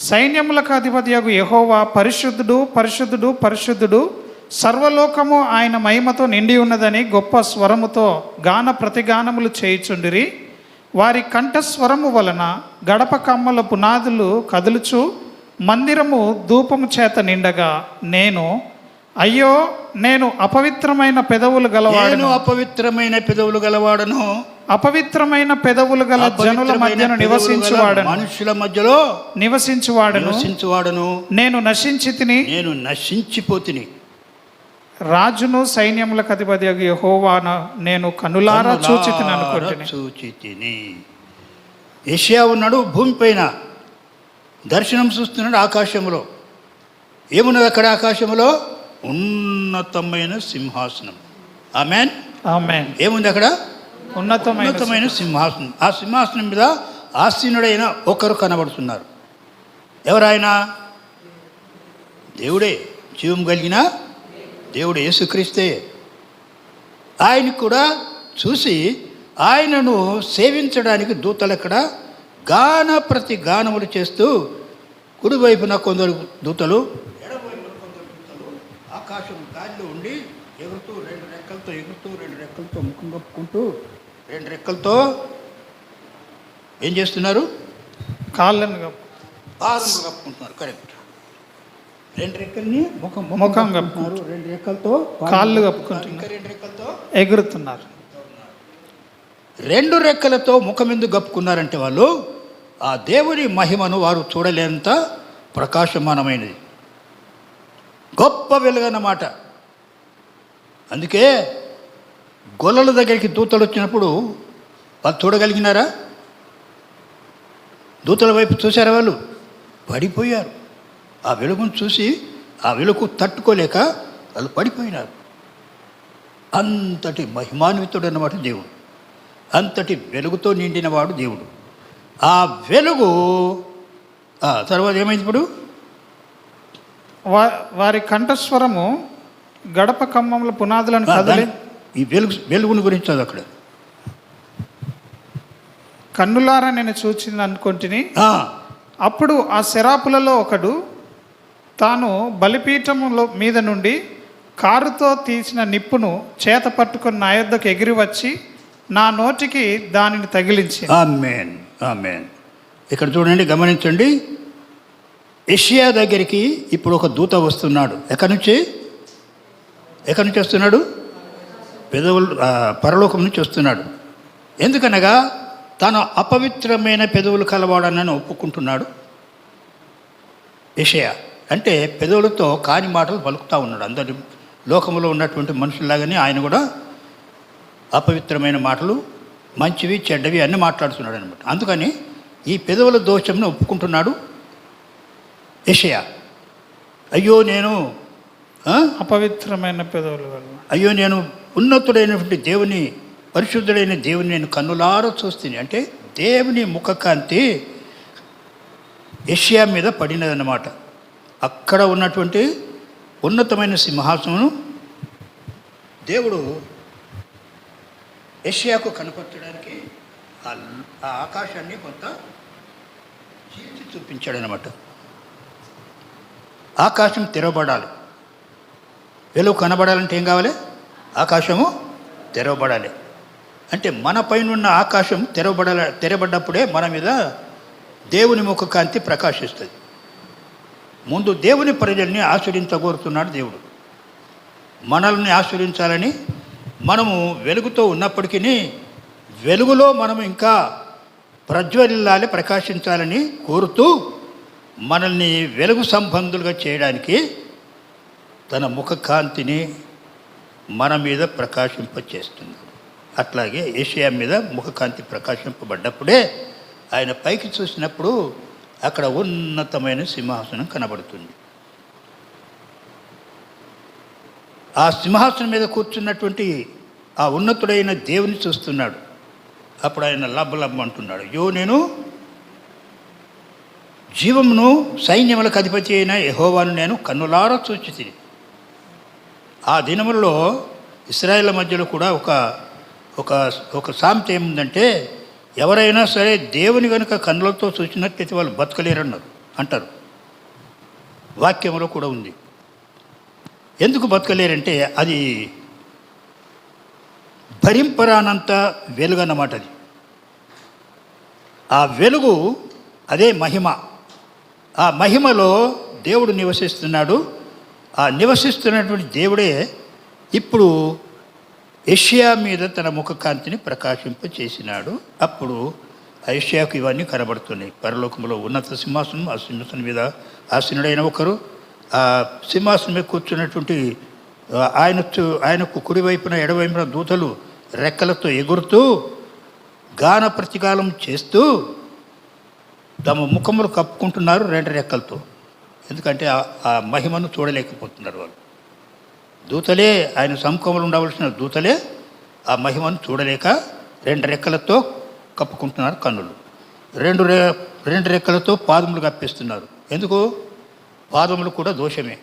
సైన్యములకు అధిపతియగు యెహోవా పరిశుద్ధుడు, పరిశుద్ధుడు, పరిశుద్ధుడు, సర్వలోకము ఆయన మహిమతో నిండి ఉన్నదని గొప్ప స్వరముతో గాన ప్రతిగానములు చేయుచుండిరి. వారి కంఠస్వరము వలన గడప కమ్మల పునాదులు కదులుచు మందిరము ధూపము చేత నిండగా నేను, అయ్యో నేను అపవిత్రమైన పెదవులు గలవాడను, అపవిత్రమైన పెదవులు గలవాడను, అపవిత్రమైన పెదవులు గల జనుల మధ్యను నివసించువాడను, మనుషుల మధ్యలో నివసించువాడను, నేను నశించిపోతిని. రాజును సైన్యములకు అధిపతి యెహోవాను నేను కనులారా చూచితిని. యెషయా ఉన్నాడు భూమిపైన, దర్శనం చూస్తున్నాడు ఆకాశంలో. ఏమున్నది అక్కడ ఆకాశంలో? ఉన్నతమైన సింహాసనం. ఆమేన్, ఆమేన్. ఏముంది అక్కడ? ఉన్నతమైన సింహాసనం. ఆ సింహాసనం మీద ఆసీనుడైన ఒకరు కనబడుతున్నారు. ఎవరాయన? దేవుడే, జీవం కలిగిన దేవుడు యేసుక్రీస్తే. ఆయన కూడా చూసి ఆయనను సేవించడానికి దూతలు అక్కడ ప్రతి గానములు చేస్తూ, కుడివైపున కొందరు దూతలు, ఎడవైపున కొందరు దూతలు ఆకాశం గాలిలో ఉండి ఎగురుతూ, 2 రెక్కలతో ఎగురుతూ, 2 రెక్కలతో ముఖం కప్పుకుంటూ, 2 రెక్కలతో ఏం చేస్తున్నారు? కాళ్ళను కప్పుకుంటున్నారు. కరెక్ట్. 2 రెక్కల్ని ముఖం కప్పుకుంటారు, 2 రెక్కలతో కాళ్ళు కప్పుకుంటారు, ఇంకా 2 రెక్కలతో ఎగురుతున్నారు. 2 రెక్కలతో ముఖం ఎందుకు కప్పుకున్నారంటే, వాళ్ళు ఆ దేవుని మహిమను వారు చూడలేనంత ప్రకాశమానమైనది, గొప్ప వెలుగన్నమాట. అందుకే గొల్లల దగ్గరికి దూతలు వచ్చినప్పుడు వాళ్ళు చూడగలిగినారా? దూతల వైపు చూశారా? వాళ్ళు పడిపోయారు. ఆ వెలుగును చూసి ఆ వెలుగు తట్టుకోలేక వాళ్ళు పడిపోయినారు. అంతటి మహిమాన్వితుడు అన్నమాట దేవుడు. అంతటి వెలుగుతో నిండినవాడు దేవుడు. ఆ వెలుగు తర్వాత ఏమైంది? ఇప్పుడు వారి కంఠస్వరము గడప కమ్మముల పునాదులను కదిలి, ఈ వెలుగుని గురించి అది అక్కడ కన్నులారా నేను చూచింది అనుకుంటుని. అప్పుడు ఆ శరాపులలో ఒకడు తాను బలిపీఠములో మీద నుండి కారుతో తీసిన నిప్పును చేత పట్టుకుని నా యొద్దకు ఎగిరి వచ్చి నా నోటికి దానిని తగిలించి. ఆమేన్, ఆమేన్. ఇక్కడ చూడండి, గమనించండి. యెషయా దగ్గరికి ఇప్పుడు ఒక దూత వస్తున్నాడు. ఎక్కడి నుంచి వస్తున్నాడు? పరలోకం నుంచి వస్తున్నాడు. ఎందుకనగా తాను అపవిత్రమైన పెదవులు కలవాడనని ఒప్పుకుంటున్నాడు యెషయా. అంటే పెదవులతో కాని మాటలు పలుకుతూ ఉన్నాడు. అందరి లోకంలో ఉన్నటువంటి మనుషుల్లాగానే ఆయన కూడా అపవిత్రమైన మాటలు, మంచివి చెడ్డవి అన్నీ మాట్లాడుతున్నాడు అనమాట. అందుకని ఈ పెదవుల దోషంను ఒప్పుకుంటున్నాడు యెషయా. అయ్యో నేను అపవిత్రమైన పెదవుల వల్ల, అయ్యో నేను ఉన్నతుడైనటువంటి దేవుని, పరిశుద్ధుడైన దేవుని నేను కన్నులారా చూస్తుంది. అంటే దేవుని ముఖకాంతి యెషయా మీద పడినదన్నమాట. అక్కడ ఉన్నటువంటి ఉన్నతమైన సింహాసనం దేవుడు యెషయాకు కనపరచడానికి ఆ ఆకాశాన్ని కొంత చీల్చి చూపించాడనమాట. ఆకాశం తెరవబడాలి. వెలుగు కనబడాలంటే ఏం కావాలి? ఆకాశము తెరవబడాలి. అంటే మన పైన ఉన్న ఆకాశం తెరబడ్డప్పుడే మన మీద దేవుని ముఖ కాంతి ప్రకాశిస్తుంది. ముందు దేవుని ప్రజల్ని ఆశ్రయించగోరుతున్నాడు దేవుడు. మనల్ని ఆశ్రయించాలని, మనము వెలుగుతో ఉన్నప్పటికీ వెలుగులో మనము ఇంకా ప్రజ్వలిల్లాలి, ప్రకాశించాలని కోరుతూ మనల్ని వెలుగు సంబంధులుగా చేయడానికి తన ముఖ కాంతిని మన మీద ప్రకాశింపచేస్తుంది. అట్లాగే యెషయా మీద ముఖకాంతి ప్రకాశింపబడ్డప్పుడే ఆయన పైకి చూసినప్పుడు అక్కడ ఉన్నతమైన సింహాసనం కనబడుతుంది. ఆ సింహాసనం మీద కూర్చున్నటువంటి ఆ ఉన్నతుడైన దేవుని చూస్తున్నాడు. అప్పుడు ఆయన లబ్బ అంటున్నాడు, అయ్యో నేను జీవమును సైన్యములకు అధిపతి అయిన యెహోవాను నేను కన్నులారా చూచితిని. ఆ దినములలో ఇశ్రాయేలు మధ్యలో కూడా ఒక సామెత ఏముందంటే, ఎవరైనా సరే దేవుని కనుక కన్నులతో చూసినట్లయితే వాళ్ళు బతకలేరన్నారు అంటారు. వాక్యంలో కూడా ఉంది. ఎందుకు బతకలేరంటే అది భరింపరానంత వెలుగు అన్నమాట. అది ఆ వెలుగు అదే మహిమ. ఆ మహిమలో దేవుడు నివసిస్తున్నాడు. ఆ నివసిస్తున్నటువంటి దేవుడే ఇప్పుడు యెషయా మీద తన ముఖకాంతిని ప్రకాశింపచేసినాడు. అప్పుడు ఆ యెషయాకు ఇవన్నీ కనబడుతున్నాయి. పరలోకంలో ఉన్నత సింహాసనం, ఆ సింహాసనం మీద ఆసీనుడైన ఒకరు, ఆ సింహాసనం మీద కూర్చున్నటువంటి ఆయనకు కుడివైపున ఎడవైపున దూతలు రెక్కలతో ఎగురుతూ గాన ప్రతికాలం చేస్తూ తమ ముఖములు కప్పుకుంటున్నారు రెండు రెక్కలతో. ఎందుకంటే ఆ మహిమను చూడలేకపోతున్నారు వాళ్ళు. దూతలే, ఆయన సముఖంలో ఉండవలసిన దూతలే ఆ మహిమను చూడలేక రెండు రెక్కలతో కప్పుకుంటున్నారు కన్నులు. రెండు రెక్కలతో పాదములు కప్పిస్తున్నారు. ఎందుకు? పాదములు కూడా దోషమే.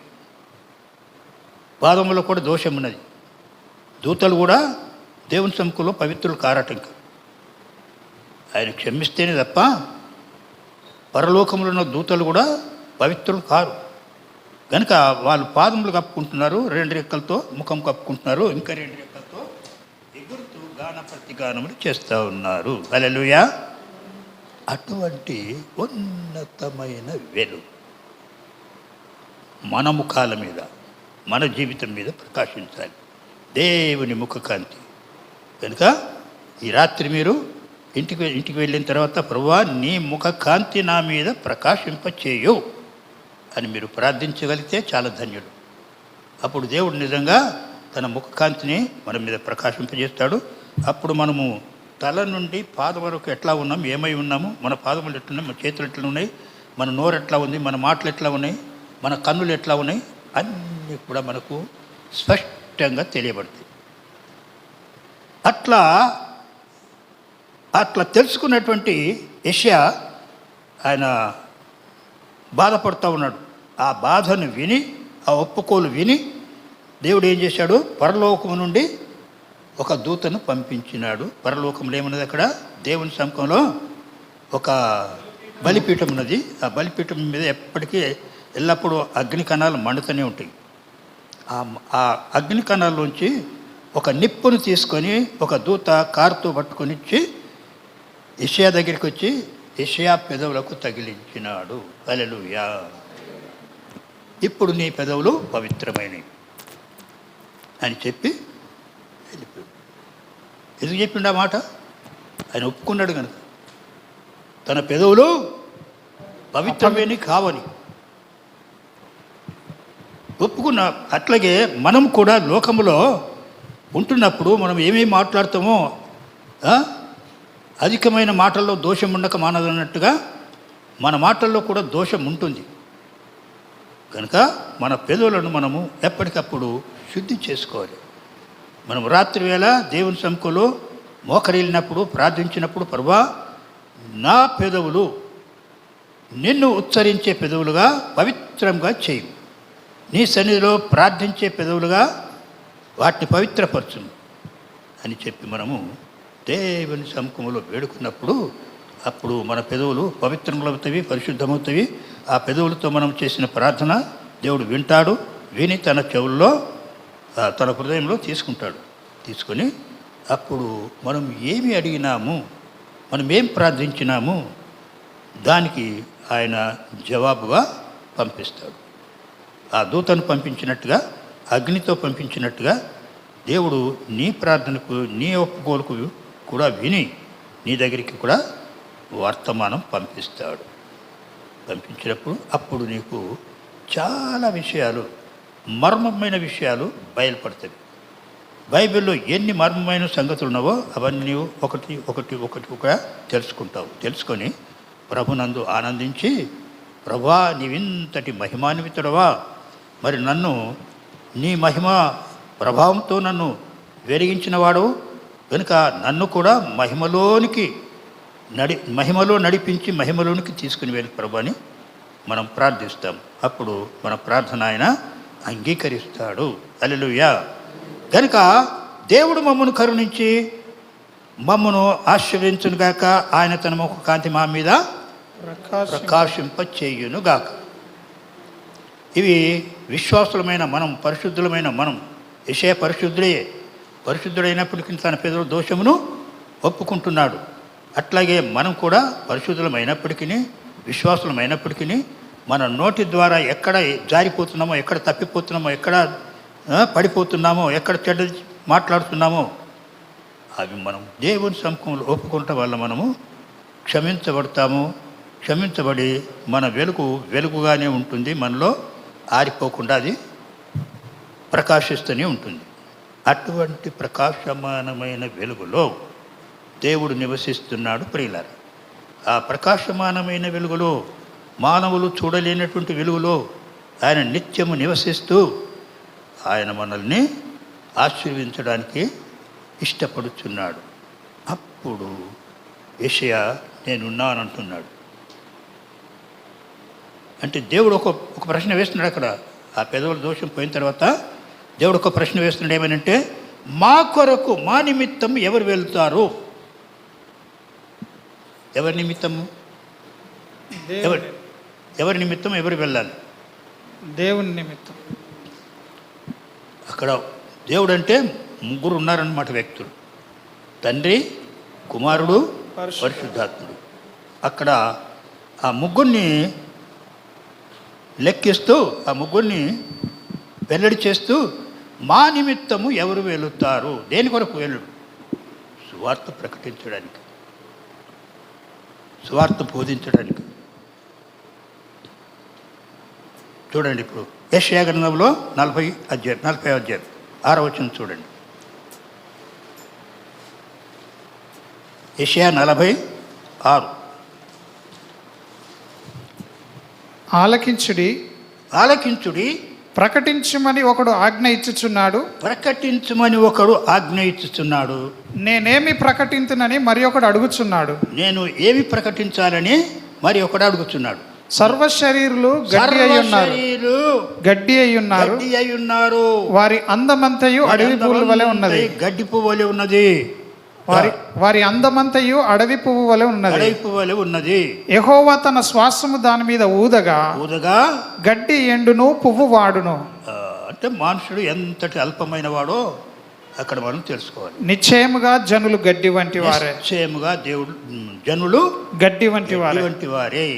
పాదములో కూడా దోషం ఉన్నది. దూతలు కూడా దేవుని సముఖంలో పవిత్రులు కారటం. ఆయన క్షమిస్తేనే తప్ప పరలోకంలో ఉన్న దూతలు కూడా పవిత్రులు కారు. కనుక వాళ్ళు పాదములు కప్పుకుంటున్నారు, రెండు రెక్కలతో ముఖం కప్పుకుంటున్నారు, ఇంకా రెండు రెక్కలతో ఎగురుతూ గాన ప్రతిగానములు చేస్తూ ఉన్నారు. హల్లెలూయా. అటువంటి ఉన్నతమైన వెలుగు మన ముఖాల మీద, మన జీవితం మీద ప్రకాశించాలి, దేవుని ముఖకాంతి. కనుక ఈ రాత్రి మీరు ఇంటికి వెళ్ళిన తర్వాత, ప్రభువా నీ ముఖకాంతి నా మీద ప్రకాశింపచేయు అని మీరు ప్రార్థించగలిగితే చాలా ధన్యుడు. అప్పుడు దేవుడు నిజంగా తన ముఖకాంతిని మన మీద ప్రకాశింపజేస్తాడు. అప్పుడు మనము తల నుండి పాదం వరకు ఎట్లా ఉన్నాం, ఏమై ఉన్నాము, మన పాదములు ఎట్లున్నాయి, మన చేతులు ఎట్లా ఉన్నాయి, మన నోరు ఎట్లా ఉంది, మన మాటలు ఎట్లా ఉన్నాయి, మన కన్నులు ఎట్లా ఉన్నాయి, అన్నీ కూడా మనకు స్పష్టంగా తెలియబడతాయి. అట్లా తెలుసుకున్నటువంటి యెషయా ఆయన బాధపడుతూ ఉన్నాడు. ఆ బాధను విని, ఆ ఒప్పుకోలు విని దేవుడు ఏం చేశాడు? పరలోకము నుండి ఒక దూతను పంపించినాడు. పరలోకంలో ఏమున్నది? అక్కడ దేవుని సముఖంలో ఒక బలిపీఠం ఉన్నది. ఆ బలిపీఠం మీద ఎప్పటికీ ఎల్లప్పుడూ అగ్ని కణాలు మండుతూనే ఉంటాయి. ఆ అగ్ని కణాల్లోంచి ఒక నిప్పును తీసుకొని ఒక దూత కారుతో పట్టుకొని వచ్చి యెషయా దగ్గరికి వచ్చి యెషయా పెదవులకు తగిలించినాడు. హల్లెలూయా. ఇప్పుడు నీ పెదవులు పవిత్రమైనవి అని చెప్పి వెళ్ళిపోయాడు. ఎందుకు చెప్పిండు ఆ మాట? ఆయన ఒప్పుకున్నాడు కనుక. తన పెదవులు పవిత్రమైనవి కావని ఒప్పుకున్న. అట్లాగే మనం కూడా లోకములో ఉంటున్నప్పుడు మనం ఏమేమి మాట్లాడతామో అధికమైన మాటల్లో దోషం ఉండక మానదన్నట్టుగా మన మాటల్లో కూడా దోషం ఉంటుంది. కనుక మన పెదవులను మనము ఎప్పటికప్పుడు శుద్ధి చేసుకోవాలి. మనం రాత్రి వేళ దేవుని సముఖంలో మోకరిల్లినప్పుడు ప్రార్థించినప్పుడు, ప్రభువా నా పెదవులు నిన్ను ఉచ్చరించే పెదవులుగా పవిత్రంగా చేయి, నీ సన్నిధిలో ప్రార్థించే పెదవులుగా వాటిని పవిత్రపరచును అని చెప్పి మనము దేవుని సముఖంలో వేడుకున్నప్పుడు అప్పుడు మన పెదవులు పవిత్రమవుతాయి, పరిశుద్ధమవుతాయి. ఆ పెదవులతో మనం చేసిన ప్రార్థన దేవుడు వింటాడు. విని తన చెవుల్లో తన హృదయంలో తీసుకొని అప్పుడు మనం ఏమి అడిగినాము, మనం ఏం ప్రార్థించినాము దానికి ఆయన జవాబుగా పంపిస్తాడు. ఆ దూతను పంపించినట్టుగా, అగ్నితో పంపించినట్టుగా దేవుడు నీ ప్రార్థనకు, నీ ఒప్పుకోలకు కూడా విని నీ దగ్గరికి కూడా వర్తమానం పంపిస్తాడు. పంపించినప్పుడు అప్పుడు నీకు చాలా విషయాలు, మర్మమైన విషయాలు బయలుపడతాయి. బైబిల్లో ఎన్ని మర్మమైన సంగతులు ఉన్నావో అవన్నీ నీవు ఒకటి తెలుసుకుంటావు. తెలుసుకొని ప్రభునందు ఆనందించి, ప్రభువా నీవింతటి మహిమాన్వితుడవా, మరి నన్ను నీ మహిమ ప్రభావంతో నన్ను వెలిగించిన వాడు కనుక నన్ను కూడా మహిమలో నడిపించి మహిమలోనికి తీసుకుని వెళ్ళి ప్రభు అని మనం ప్రార్థిస్తాం. అప్పుడు మన ప్రార్థన ఆయన అంగీకరిస్తాడు. హల్లెలూయా. కనుక దేవుడు మమ్మను కరుణించి మమ్మను ఆశీర్వదించునుగాక, ఆయన తన ముఖ కాంతి మా మీద ప్రకాశింపచేయునుగాక. ఇవి విశ్వాసులమైన మనం, పరిశుద్ధులమైన మనం. యెషయా పరిశుద్ధుడైనప్పటికీ తన పెదవుల దోషమును ఒప్పుకుంటున్నాడు. అట్లాగే మనం కూడా పరిశుద్ధులమైనప్పటికీ, విశ్వాసులమైనప్పటికీ మన నోటి ద్వారా ఎక్కడ జారిపోతున్నామో, ఎక్కడ తప్పిపోతున్నామో, ఎక్కడ పడిపోతున్నామో, ఎక్కడ చెడ్డ మాట్లాడుతున్నామో అవి మనం దేవుని సముఖంలో ఒప్పుకోవటం వల్ల మనము క్షమించబడి మన వెలుగుగానే ఉంటుంది. మనలో ఆరిపోకుండా అది ప్రకాశిస్తూనే ఉంటుంది. అటువంటి ప్రకాశమానమైన వెలుగులో దేవుడు నివసిస్తున్నాడు ప్రియులారా. ఆ ప్రకాశమానమైన వెలుగులో, మానవులు చూడలేనటువంటి వెలుగులో ఆయన నిత్యము నివసిస్తూ ఆయన మనల్ని ఆశీర్వదించడానికి ఇష్టపడుతున్నాడు. అప్పుడు యెషయా నేనున్నానంటున్నాడు. అంటే దేవుడు ఒక ప్రశ్న వేస్తున్నాడు అక్కడ. ఆ పెదవుల దోషం పోయిన తర్వాత దేవుడు ఒక ప్రశ్న వేస్తున్నాడు. ఏమనంటే, మా కొరకు, మా నిమిత్తం ఎవరు వెళ్తారు? ఎవరి నిమిత్తము? ఎవరి నిమిత్తం ఎవరు వెళ్ళాలి? దేవుని నిమిత్తం. అక్కడ దేవుడు అంటే ముగ్గురు ఉన్నారన్నమాట వ్యక్తులు: తండ్రి, కుమారుడు, పరిశుద్ధాత్ముడు. అక్కడ ఆ ముగ్గురిని లెక్కిస్తూ, ఆ ముగ్గురిని వెల్లడి చేస్తూ, మా నిమిత్తము ఎవరు వెళుతారు? దేని కొరకు వెళ్ళడు? సువార్త ప్రకటించడానికి, సువార్త బోధించడానికి. చూడండి, ఇప్పుడు యెషయా గ్రంథంలో 40వ అధ్యాయం 6వ వచనం చూడండి. యెషయా 40:6. ఆలకించుడి, ప్రకటించమని ఒకడు ఆజ్ఞ ఇచ్చుచున్నాడు. నేనేమి ప్రకటించునని మరి ఒకడు అడుగుచున్నాడు. నేను ఏమి ప్రకటించాలని మరి ఒకడు అడుగుచున్నాడు. సర్వశరీరులు గడ్డి అయి ఉన్నారు. వారి అందమంతయు అడవి పువ్వుల వలె ఉన్నది. గడ్డి పువ్వు వలె ఉన్నది. వారి అందమంతయు అడవి పువ్వు వలె ఉన్నది. యెహోవా తన శ్వాసము దాని మీద ఊదగా గడ్డి ఎండును, పువ్వు వాడును. అంటే మనుషుడు ఎంతటి అల్పమైన వాడో అక్కడ మనం తెలుసుకోవాలి. నిశ్చయముగా జనులు గడ్డి వంటి వారే. నిశ్చయముగా జనులు గడ్డి వంటి వారే.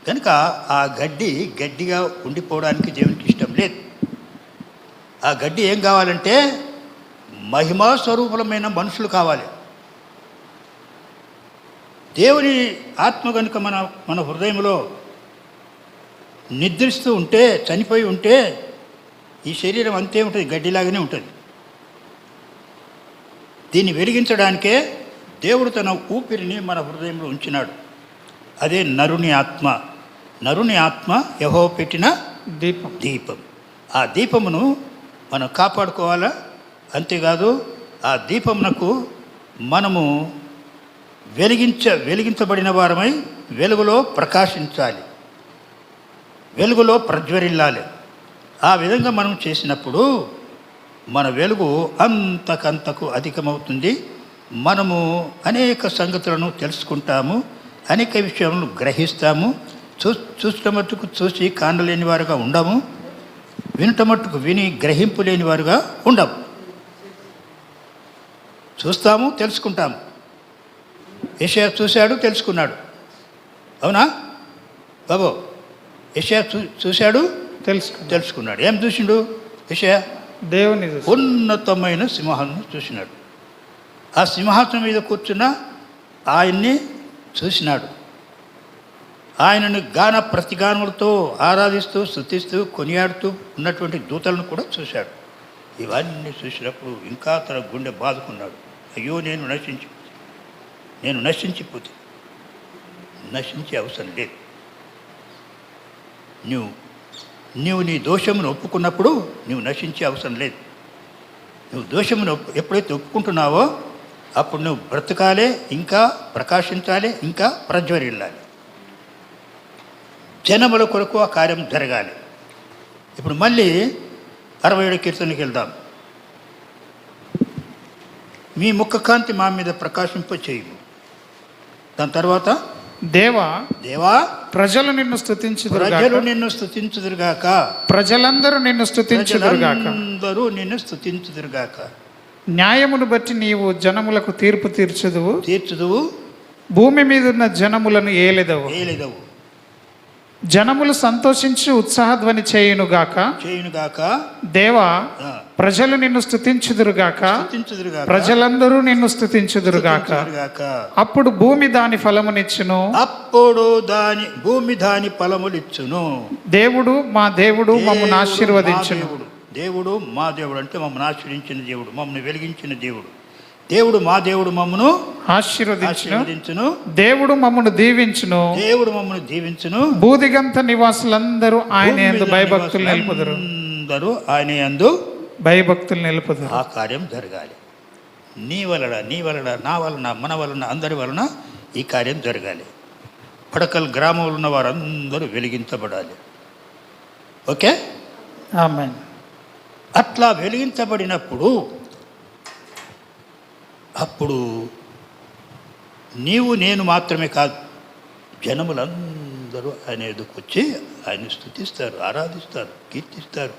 కనుక ఆ గడ్డిగా ఉండిపోవడానికి దేవునికి ఇష్టం లేదు. ఆ గడ్డి ఏం కావాలంటే మహిమా స్వరూపులమైన మనుషులు కావాలి. దేవుని ఆత్మ కనుక మన హృదయంలో నిద్రిస్తూ ఉంటే, చనిపోయి ఉంటే, ఈ శరీరం అంతే ఉంటుంది, గడ్డిలాగానే ఉంటుంది. దీన్ని వెలిగించడానికే దేవుడు తన ఊపిరిని మన హృదయంలో ఉంచినాడు. అదే నరుని ఆత్మ. నరుని ఆత్మ యెహోవా పెట్టిన దీపం. ఆ దీపమును మనం కాపాడుకోవాలా. అంతేకాదు ఆ దీపమునకు మనము వెలిగించబడిన వారమై వెలుగులో ప్రకాశించాలి, వెలుగులో ప్రజ్వరిల్లాలి. ఆ విధంగా మనం చేసినప్పుడు మన వెలుగు అంతకంతకు అధికమవుతుంది. మనము అనేక సంగతులను తెలుసుకుంటాము, అనేక విషయాలను గ్రహిస్తాము. చూసిన మట్టుకు చూసి కానలేని వారుగా ఉండము, వినుట మట్టుకు విని గ్రహింపు లేని వారుగా ఉండము. చూస్తాము, తెలుసుకుంటాము. యెషయా చూశాడు, తెలుసుకున్నాడు. అవునా బాబు? యెషయా చూశాడు, తెలుసుకున్నాడు. ఏం చూసిండు యెషయా? దేవుని ఉన్నతమైన సింహాసనం చూసినాడు. ఆ సింహాసనం మీద కూర్చున్న ఆయన్ని చూసినాడు. ఆయనను ప్రతిగానములతో ఆరాధిస్తూ స్తుతిస్తూ కొనియాడుతూ ఉన్నటువంటి దూతలను కూడా చూశాడు. ఇవన్నీ చూసినప్పుడు ఇంకా తన గుండె బాదుకున్నాడు. అయ్యో, నేను నశించిపోతే నశించే అవసరం లేదు. నీవు నీ దోషమును ఒప్పుకున్నప్పుడు నువ్వు నశించే అవసరం లేదు. నువ్వు దోషమును ఎప్పుడైతే ఒప్పుకుంటున్నావో అప్పుడు నువ్వు బ్రతకాలే, ఇంకా ప్రకాశించాలి, ఇంకా ప్రజ్వరిల్లాలి. జనముల కొరకు ఆ కార్యం జరగాలి. ఇప్పుడు మళ్ళీ 67 కీర్తనకి వెళ్దాం. మీ ముఖ కాంతి మా మీద ప్రకాశింప చేయము. దాని తర్వాత దేవా ప్రజలు నిన్ను స్తుతించుదురుగాక. ప్రజలందరూ నిన్ను స్తుతించుదురుగాక. న్యాయమును బట్టి నీవు జనములకు తీర్పు తీర్చుదువు. భూమి మీద ఉన్న జనములను ఏలెదవు. జనములు సంతోషించి ఉత్సాహధ్వని చేయునుగాక. దేవా ప్రజలు నిన్ను స్తుతించుదురుగాక. ప్రజలందరూ నిన్ను స్తుతించుదురుగాక. అప్పుడు భూమి దాని ఫలమునిచ్చును. దేవుడు మా దేవుడు మమ్మల్ని ఆశీర్వదించును. దేవుడు మా దేవుడు అంటే మమ్మల్ని ఆశీర్వదించిన దేవుడు, మమ్మల్ని వెలిగించిన దేవుడు. దేవుడు మా దేవుడు మమ్మను ఆశీర్వదించును. దేవుడు మమ్మను దీవించును. భూదిగంత నివాసులందరూ ఆయన యందు భయభక్తులు నిలుపుదురు. ఆయన యందు భయభక్తులు నిలుపుదురు. ఆ కార్యం జరగాలి. నీ వలన నా వలన మన వలన అందరి వలన ఈ కార్యం జరగాలి. పడకల్ గ్రామంలో ఉన్న వారందరూ వెలిగించబడాలి. ఓకే, ఆమేన్. అట్లా వెలిగించబడినప్పుడు అప్పుడు నీవు నేను మాత్రమే కాదు, జనములందరూ ఆయన ఎదుకు వచ్చి ఆయన్ని స్తుతిస్తారు, ఆరాధిస్తారు, కీర్తిస్తారు,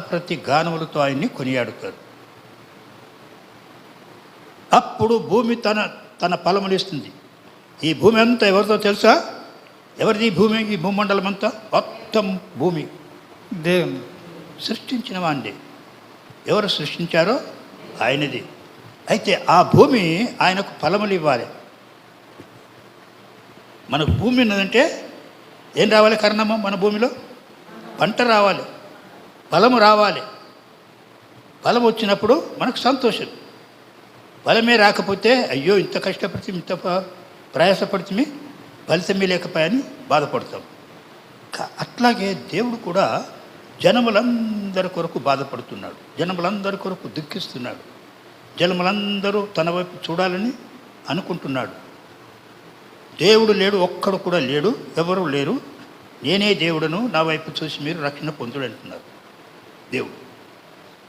ప్రతి గానములతో ఆయన్ని కొనియాడుతారు. అప్పుడు భూమి తన ఫలములిస్తుంది. ఈ భూమి అంతా ఎవరితో తెలుసా? ఎవరిది ఈ భూమి? ఈ భూమండలం అంతా మొత్తం భూమి దేవుని సృష్టించిన వాండి. ఎవరు సృష్టించారో ఆయనది. అయితే ఆ భూమి ఆయనకు ఫలములు ఇవ్వాలి. మనకు భూమి ఉన్నదంటే ఏం రావాలి? కర్ణము. మన భూమిలో పంట రావాలి, ఫలము రావాలి. ఫలం వచ్చినప్పుడు మనకు సంతోషం. ఫలమే రాకపోతే అయ్యో ఇంత కష్టపడితే, ఇంత ప్రయాసపడితే ఫలితమే లేకపోయాని బాధపడతాం. అట్లాగే దేవుడు కూడా జనములందరి కొరకు బాధపడుతున్నాడు, జనములందరి కొరకు దుఃఖిస్తున్నాడు, జనములందరూ తన వైపు చూడాలని అనుకుంటున్నాడు. దేవుడు లేడు, ఒక్కడు కూడా లేడు, ఎవరు లేరు, నేనే దేవుడను, నా వైపు చూసి మీరు రక్షణ పొందుడు అంటున్నారు దేవుడు.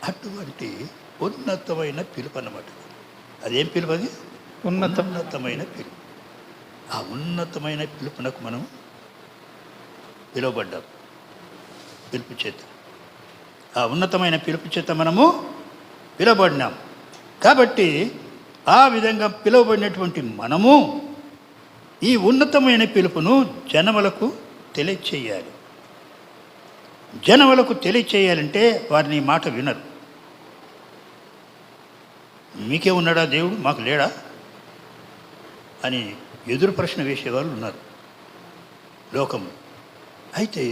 అటువంటి ఉన్నతమైన పిలుపు అన్నమాట. అదేం పిలుపు? అది ఉన్నతమైన పిలుపు. ఆ ఉన్నతమైన పిలుపునకు మనం పిలువబడ్డాం. పిలుపు చేత, ఆ ఉన్నతమైన పిలుపు చేత మనము పిలువబడినాం. కాబట్టి ఆ విధంగా పిలువబడినటువంటి మనము ఈ ఉన్నతమైన పిలుపును జనములకు తెలియచేయాలి. జనములకు తెలియచేయాలంటే వారిని మాట వినరు. మీకే ఉన్నాడా దేవుడు, మాకు లేడా అని ఎదురు ప్రశ్న వేసేవాళ్ళు ఉన్నారు లోకంలో. అయితే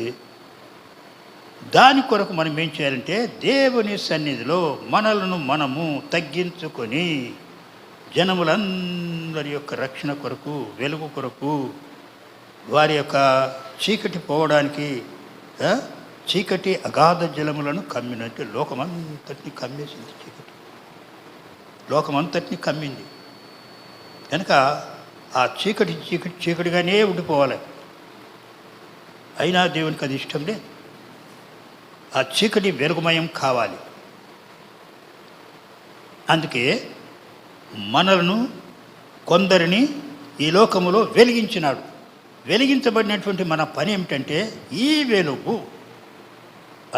దాని కొరకు మనం ఏం చేయాలంటే దేవుని సన్నిధిలో మనలను మనము తగ్గించుకొని జనములందరి యొక్క రక్షణ కొరకు, వెలుగు కొరకు, వారి యొక్క చీకటి పోవడానికి, చీకటి అగాధ జలములను కమ్మినట్టు లోకమంతటిని కమ్మేసింది. చీకటి లోకమంతటిని కమ్మింది కనుక ఆ చీకటిగానే ఉండిపోవాలి. అయినా దేవునికి అది ఇష్టం లేదు. ఆ చీకటి వెలుగుమయం కావాలి. అందుకే మనలను కొందరిని ఈ లోకములో వెలిగించినాడు. వెలిగించబడినటువంటి మన పని ఏమిటంటే ఈ వెలుగు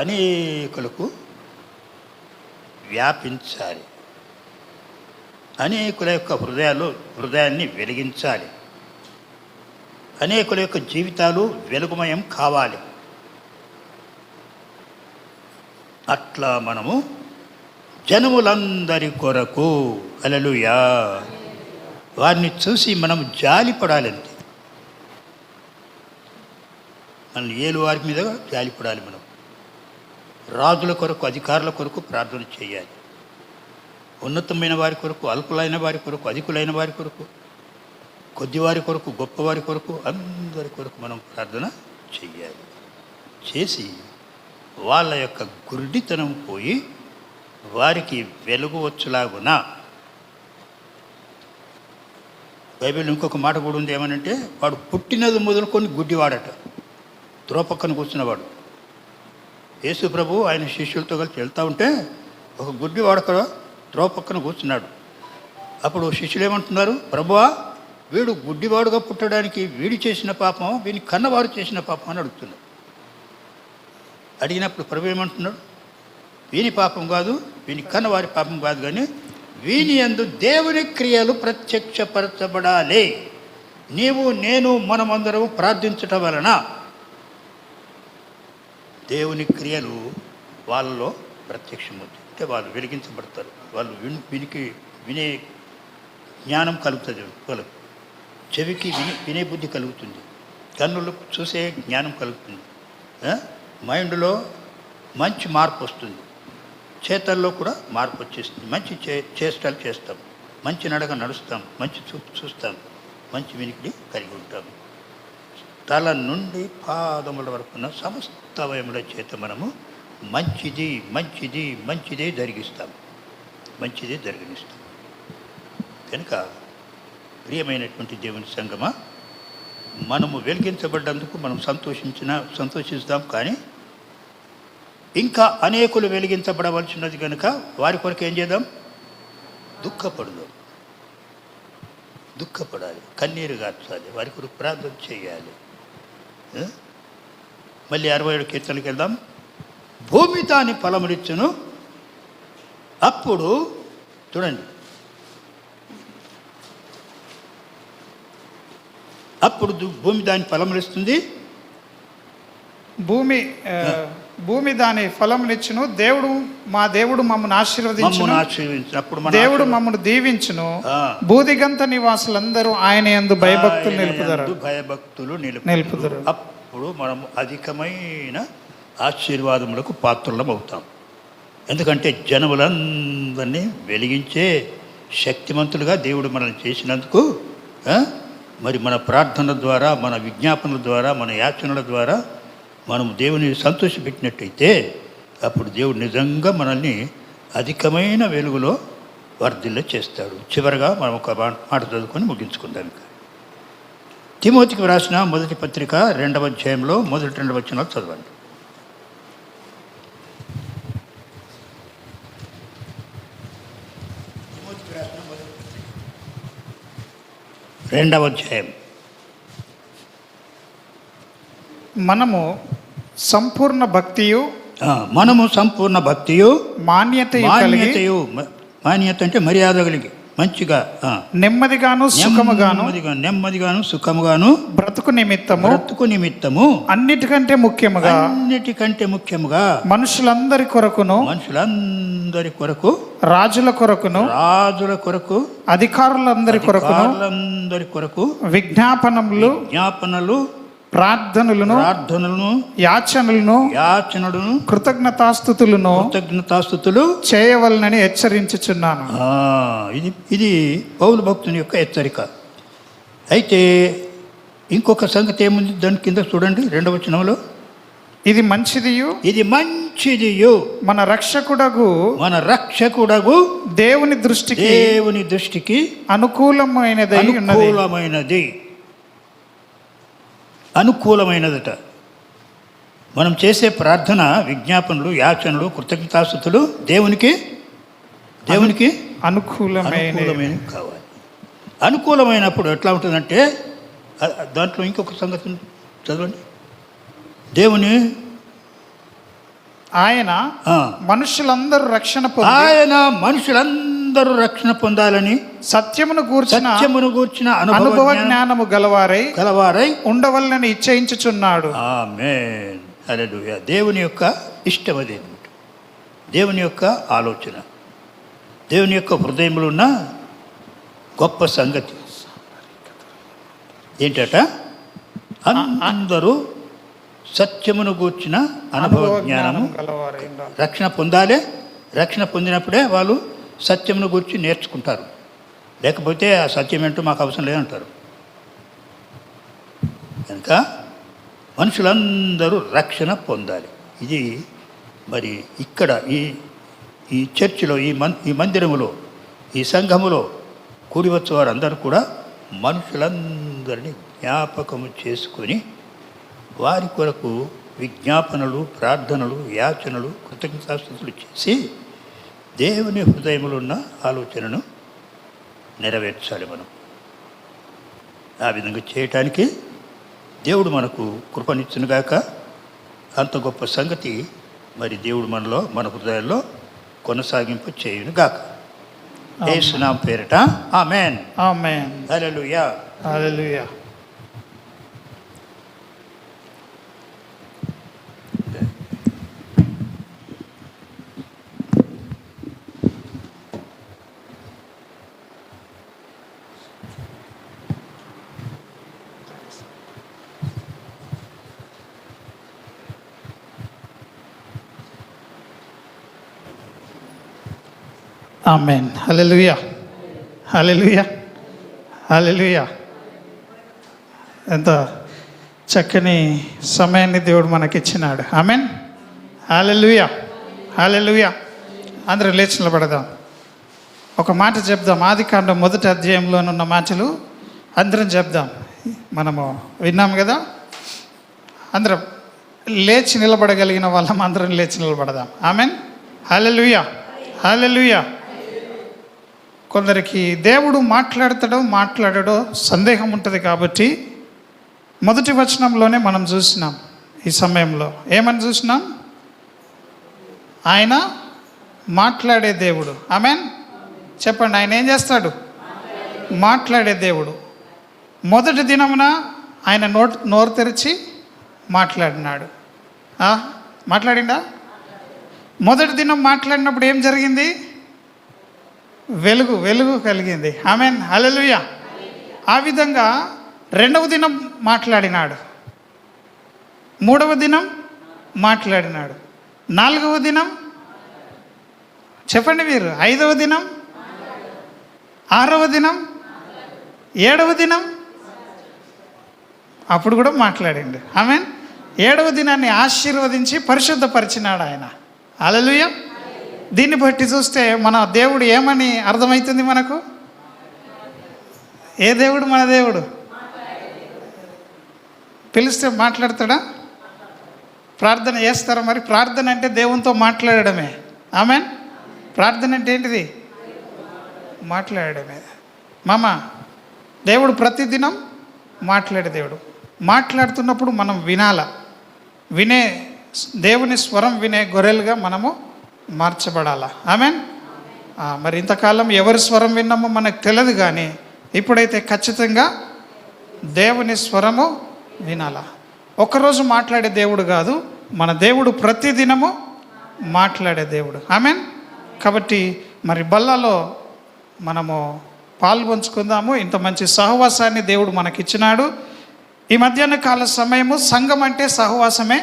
అనేకులకు వ్యాపించాలి. అనేకుల యొక్క హృదయాన్ని వెలిగించాలి. అనేకుల యొక్క జీవితాలు వెలుగుమయం కావాలి. అట్లా మనము జనములందరి కొరకు, హల్లెలూయా, వారిని చూసి మనం జాలిపడాలంతే. మనం ఏలు వారి మీద జాలిపడాలి. మనం రాజుల కొరకు, అధికారుల కొరకు ప్రార్థన చేయాలి. ఉన్నతమైన వారి కొరకు, అల్పులైన వారి కొరకు, అధికులైన వారి కొరకు, కొద్దివారి కొరకు, గొప్పవారి కొరకు, అందరి కొరకు మనం ప్రార్థన చేయాలి. చేసి వాళ్ళ యొక్క గుడ్డితనం పోయి వారికి వెలుగు వచ్చులాగున. బైబిల్ ఇంకొక మాట కూడా ఉంది. ఏమనంటే వాడు పుట్టినది మొదలుకొని గుడ్డివాడట, త్రోపక్కన కూర్చున్నవాడు. యేసు ప్రభు ఆయన శిష్యులతో కలిసి వెళ్తూ ఉంటే ఒక గుడ్డివాడు అక్కడ త్రోపక్కన కూర్చున్నాడు. అప్పుడు శిష్యులు ఏమంటున్నారు, ప్రభువా, వీడు గుడ్డివాడుగా పుట్టడానికి వీడి చేసిన పాపం, వీని కన్నవాడు చేసిన పాపం అని అడుగుతున్నాడు. అడిగినప్పుడు ప్రభు ఏమంటున్నాడు, వీని పాపం కాదు, వీని కన్నవారి పాపం కాదు, కానీ వీని యందు దేవుని క్రియలు ప్రత్యక్షపరచబడాలి. నీవు నేను మనమందరం ప్రార్థించటం వలన దేవుని క్రియలు వాళ్ళలో ప్రత్యక్షమవుతాయి. అంటే వాళ్ళు వెలిగించబడతారు. వాళ్ళు వినే జ్ఞానం కలుగుతుంది. వాళ్ళకు చెవికి వినే బుద్ధి కలుగుతుంది. కన్నులకు చూసే జ్ఞానం కలుగుతుంది. మైండ్లో మంచి మార్పు వస్తుంది. చేతల్లో కూడా మార్పు వచ్చేస్తుంది. మంచి చేష్టలు చేస్తాం, మంచి నడక నడుస్తాం, మంచి చూపు చూస్తాం, మంచి వినికిడి కలిగి ఉంటాం. తల నుండి పాదముల వరకున్న సమస్త అవయముల చేత మనము మంచిది మంచిది మంచిదే జరిగిస్తాం, మంచిదే జరిగిస్తాం. కనుక ప్రియమైనటువంటి దేవుని సంగమా, మనము వెలిగించబడ్డందుకు మనం సంతోషిస్తాం. కానీ ఇంకా అనేకులు వెలిగించబడవలసినది కనుక వారి కొరకు ఏం చేద్దాం? దుఃఖపడాలి, కన్నీరు గార్చాలి, వారి కొరకు ప్రార్థన చేయాలి. మళ్ళీ 67 కీర్తనకి వెళ్దాం. భూమి దాని ఫలములిచ్చును. అప్పుడు చూడండి, అప్పుడు భూమి దాని ఫలములిస్తుంది. భూమి దాని ఫలమునిచ్చును. మా దేవుడు మమ్మల్ని ఆశీర్వదించును. దేవుడు మమ్మల్ని దీవించును. భూదిగంత నివాసులందరూ ఆయన యందు భయభక్తులు నిలుపుదురు. అప్పుడు మనము అధికమైన ఆశీర్వాదములకు పాత్రలం అవుతాం. ఎందుకంటే జనములందరినీ వెలిగించే శక్తిమంతులుగా దేవుడు మనల్ని చేసినందుకు, మరి మన ప్రార్థనల ద్వారా, మన విజ్ఞాపనల ద్వారా, మన యాచనల ద్వారా మనము దేవుని సంతోషపెట్టినట్టయితే అప్పుడు దేవుడు నిజంగా మనల్ని అధికమైన వెలుగులో వర్ధిల్ల చేస్తాడు. చివరగా మనం ఒక మాట చదువుకొని ముగించుకుందాం. తిమోతికి వ్రాసిన మొదటి పత్రిక 2వ అధ్యాయంలో మొదటి 2 వచనాలు చదవండి. తిమోతికి వ్రాసిన మొదటి పత్రిక 2వ అధ్యాయం. మనము సంపూర్ణ భక్తియు మాన్యతయు అంటే మర్యాద కలిగి మంచిగా నెమ్మదిగాను సుఖముగాను బ్రతుకు నిమిత్తము అన్నిటికంటే ముఖ్యముగా మనుషులందరి కొరకు రాజుల కొరకు అధికారులందరి కొరకు విజ్ఞాపనలు ప్రార్థనలను యాచనలను కృతజ్ఞతాస్తుతులు చేయవలనని హెచ్చరించుచున్నాను. ఇది పౌలు భక్తుని యొక్క హెచ్చరిక. అయితే ఇంకొక సంగతి ఏముంది దాని కింద చూడండి, 2వ వచనంలో, ఇది మంచిదియు మన రక్షకుడగు దేవుని దృష్టికి అనుకూలమైనదట. మనం చేసే ప్రార్థన, విజ్ఞాపనలు, యాచనలు, కృతజ్ఞతాస్తుతులు దేవునికి అనుకూలమైనవి కావాలి. అనుకూలమైనప్పుడు ఎట్లా ఉంటుందంటే, దాంట్లో ఇంకొక సంగతి చదవండి. దేవుని ఆయన మనుషులందరూ రక్షణ పొందాలని సత్యమును గూర్చిన అనుభవ జ్ఞానము గలవారై ఉండవలనని ఇచ్చయించుచున్నాడు. ఆమేన్, హల్లెలూయా. దేవుని యొక్క ఇష్టం అది, దేవుని యొక్క ఆలోచన, దేవుని యొక్క హృదయంలో ఉన్న గొప్ప సంగతి ఏంటట? అందరూ సత్యమును గూర్చిన అనుభవ జ్ఞానము రక్షణ పొందాలి. రక్షణ పొందినప్పుడే వాళ్ళు సత్యమును గూర్చి నేర్చుకుంటారు. లేకపోతే ఆ సత్యం ఏంటో మాకు అవసరం లేదంటారు. కనుక మనుషులందరూ రక్షణ పొందాలి. ఇది మరి ఇక్కడ ఈ చర్చిలో, ఈ మందిరములో, ఈ సంఘములో కూడి వచ్చే వారందరూ కూడా మనుషులందరినీ జ్ఞాపకము చేసుకొని వారి కొరకు విజ్ఞాపనలు, ప్రార్థనలు, యాచనలు, కృతజ్ఞతాస్తుతులు చేసి దేవుని హృదయంలో ఉన్న ఆలోచనను నెరవేర్చాలి. మనం ఆ విధంగా చేయటానికి దేవుడు మనకు కృపనిచ్చునుగాక. అంత గొప్ప సంగతి మరి దేవుడు మన హృదయాల్లో కొనసాగింపు చేయునుగాక. యేసు నామమున పేరిట ఆమేన్. హల్లెలూయా. ఆమేన్. హల్లెలూయా. ఎంత చక్కని సమయాన్ని దేవుడు మనకిచ్చినాడు. ఆమేన్. హల్లెలూయా. అందరూ లేచి నిలబడదాం. ఒక మాట చెప్దాం. ఆదికాండం 1వ అధ్యాయంలోనున్న మాటలు అందరం చెప్దాం. మనము విన్నాం కదా. అందరం లేచి నిలబడగలిగిన వాళ్ళం అందరం లేచి నిలబడదాం. ఆమేన్. హల్లెలూయా. కొందరికి దేవుడు మాట్లాడడో సందేహం ఉంటుంది. కాబట్టి 1వ వచనంలోనే మనం చూసినాం. ఈ సమయంలో ఏమని చూసినాం? ఆయన మాట్లాడే దేవుడు. ఆమేన్. చెప్పండి, ఆయన ఏం చేస్తాడు? మాట్లాడే దేవుడు. మొదటి దినమున ఆయన నోరు తెరిచి మాట్లాడినాడు. మాట్లాడిండా? మొదటి దినం మాట్లాడినప్పుడు ఏం జరిగింది? వెలుగు కలిగింది. ఆమేన్. హల్లెలూయా. ఆ విధంగా 2వ దినం మాట్లాడినాడు, 3వ దినం మాట్లాడినాడు, 4వ దినం చెప్పండి మీరు, 5వ దినం, 6వ దినం, 7వ దినం అప్పుడు కూడా మాట్లాడిండు. ఆమేన్. 7వ దినాన్ని ఆశీర్వదించి పరిశుద్ధపరిచినాడు ఆయన. హల్లెలూయా. దీన్ని బట్టి చూస్తే మన దేవుడు ఏమని అర్థమవుతుంది మనకు? ఏ దేవుడు? మన దేవుడు. పిలిస్తే మాట్లాడతాడా? ప్రార్థన చేస్తారా? మరి ప్రార్థన అంటే దేవునితో మాట్లాడడమే. ఆమేన్. ప్రార్థన అంటే ఏంటిది? మాట్లాడడమే. దేవుడు ప్రతిదినం మాట్లాడే దేవుడు. మాట్లాడుతున్నప్పుడు మనం వినాల. దేవుని స్వరం వినే గొర్రెలుగా మనము మార్చబడాలా. ఆమేన్. మరి ఇంతకాలం ఎవరి స్వరం విన్నామో మనకు తెలియదు, కానీ ఇప్పుడైతే ఖచ్చితంగా దేవుని స్వరము వినాలా. ఒకరోజు మాట్లాడే దేవుడు కాదు, మన దేవుడు ప్రతిదినము మాట్లాడే దేవుడు. ఆమేన్. కాబట్టి మరి బల్లలో మనము పాల్పంచుకుందాము. ఇంత మంచి సహవాసాన్ని దేవుడు మనకిచ్చినాడు. ఈ మధ్యాహ్న కాల సమయము సంఘం అంటే సహవాసమే.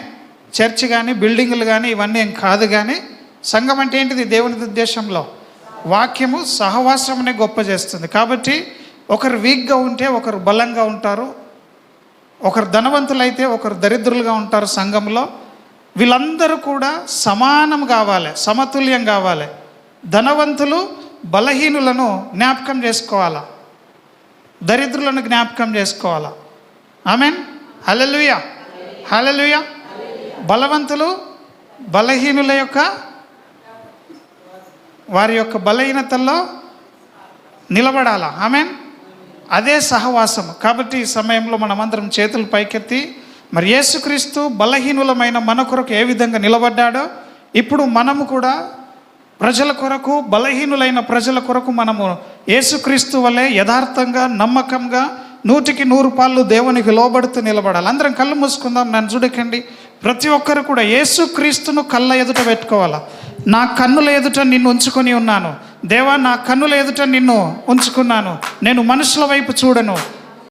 చర్చ్ కానీ బిల్డింగులు కానీ ఇవన్నీ ఏం కాదు. కానీ సంఘం అంటే ఏంటిది? దేవుని ఉద్దేశంలో వాక్యము సహవాసమునే గొప్ప చేస్తుంది. కాబట్టి ఒకరు వీక్గా ఉంటే ఒకరు బలంగా ఉంటారు, ఒకరు ధనవంతులైతే ఒకరు దరిద్రులుగా ఉంటారు సంఘంలో. వీళ్ళందరూ కూడా సమానం కావాలి, సమతుల్యం కావాలి. ధనవంతులు బలహీనులను జ్ఞాపకం చేసుకోవాలా, దరిద్రులను జ్ఞాపకం చేసుకోవాలా. ఆమెన్. హల్లెలూయా, హల్లెలూయా. బలవంతులు బలహీనుల యొక్క వారి యొక్క బలహీనతల్లో నిలబడాలా. ఆమెన్. అదే సహవాసం. కాబట్టి ఈ సమయంలో మనమందరం చేతులు పైకెత్తి, మరి యేసుక్రీస్తు బలహీనులమైన మన కొరకు ఏ విధంగా నిలబడ్డాడో ఇప్పుడు మనము కూడా ప్రజల కొరకు, బలహీనులైన ప్రజల కొరకు మనము యేసుక్రీస్తు వలె యథార్థంగా, నమ్మకంగా 100% దేవునికి లోబడుతూ నిలబడాలి. అందరం కళ్ళు మూసుకుందాం. నన్ను చూడకండి. ప్రతి ఒక్కరు కూడా యేసుక్రీస్తును కళ్ళ ఎదుట పెట్టుకోవాలా. నా కన్నుల ఎదుట నిన్ను ఉంచుకొని ఉన్నాను దేవా, నా కన్నుల ఎదుట నిన్ను ఉంచుకున్నాను. నేను మనుషుల వైపు చూడను,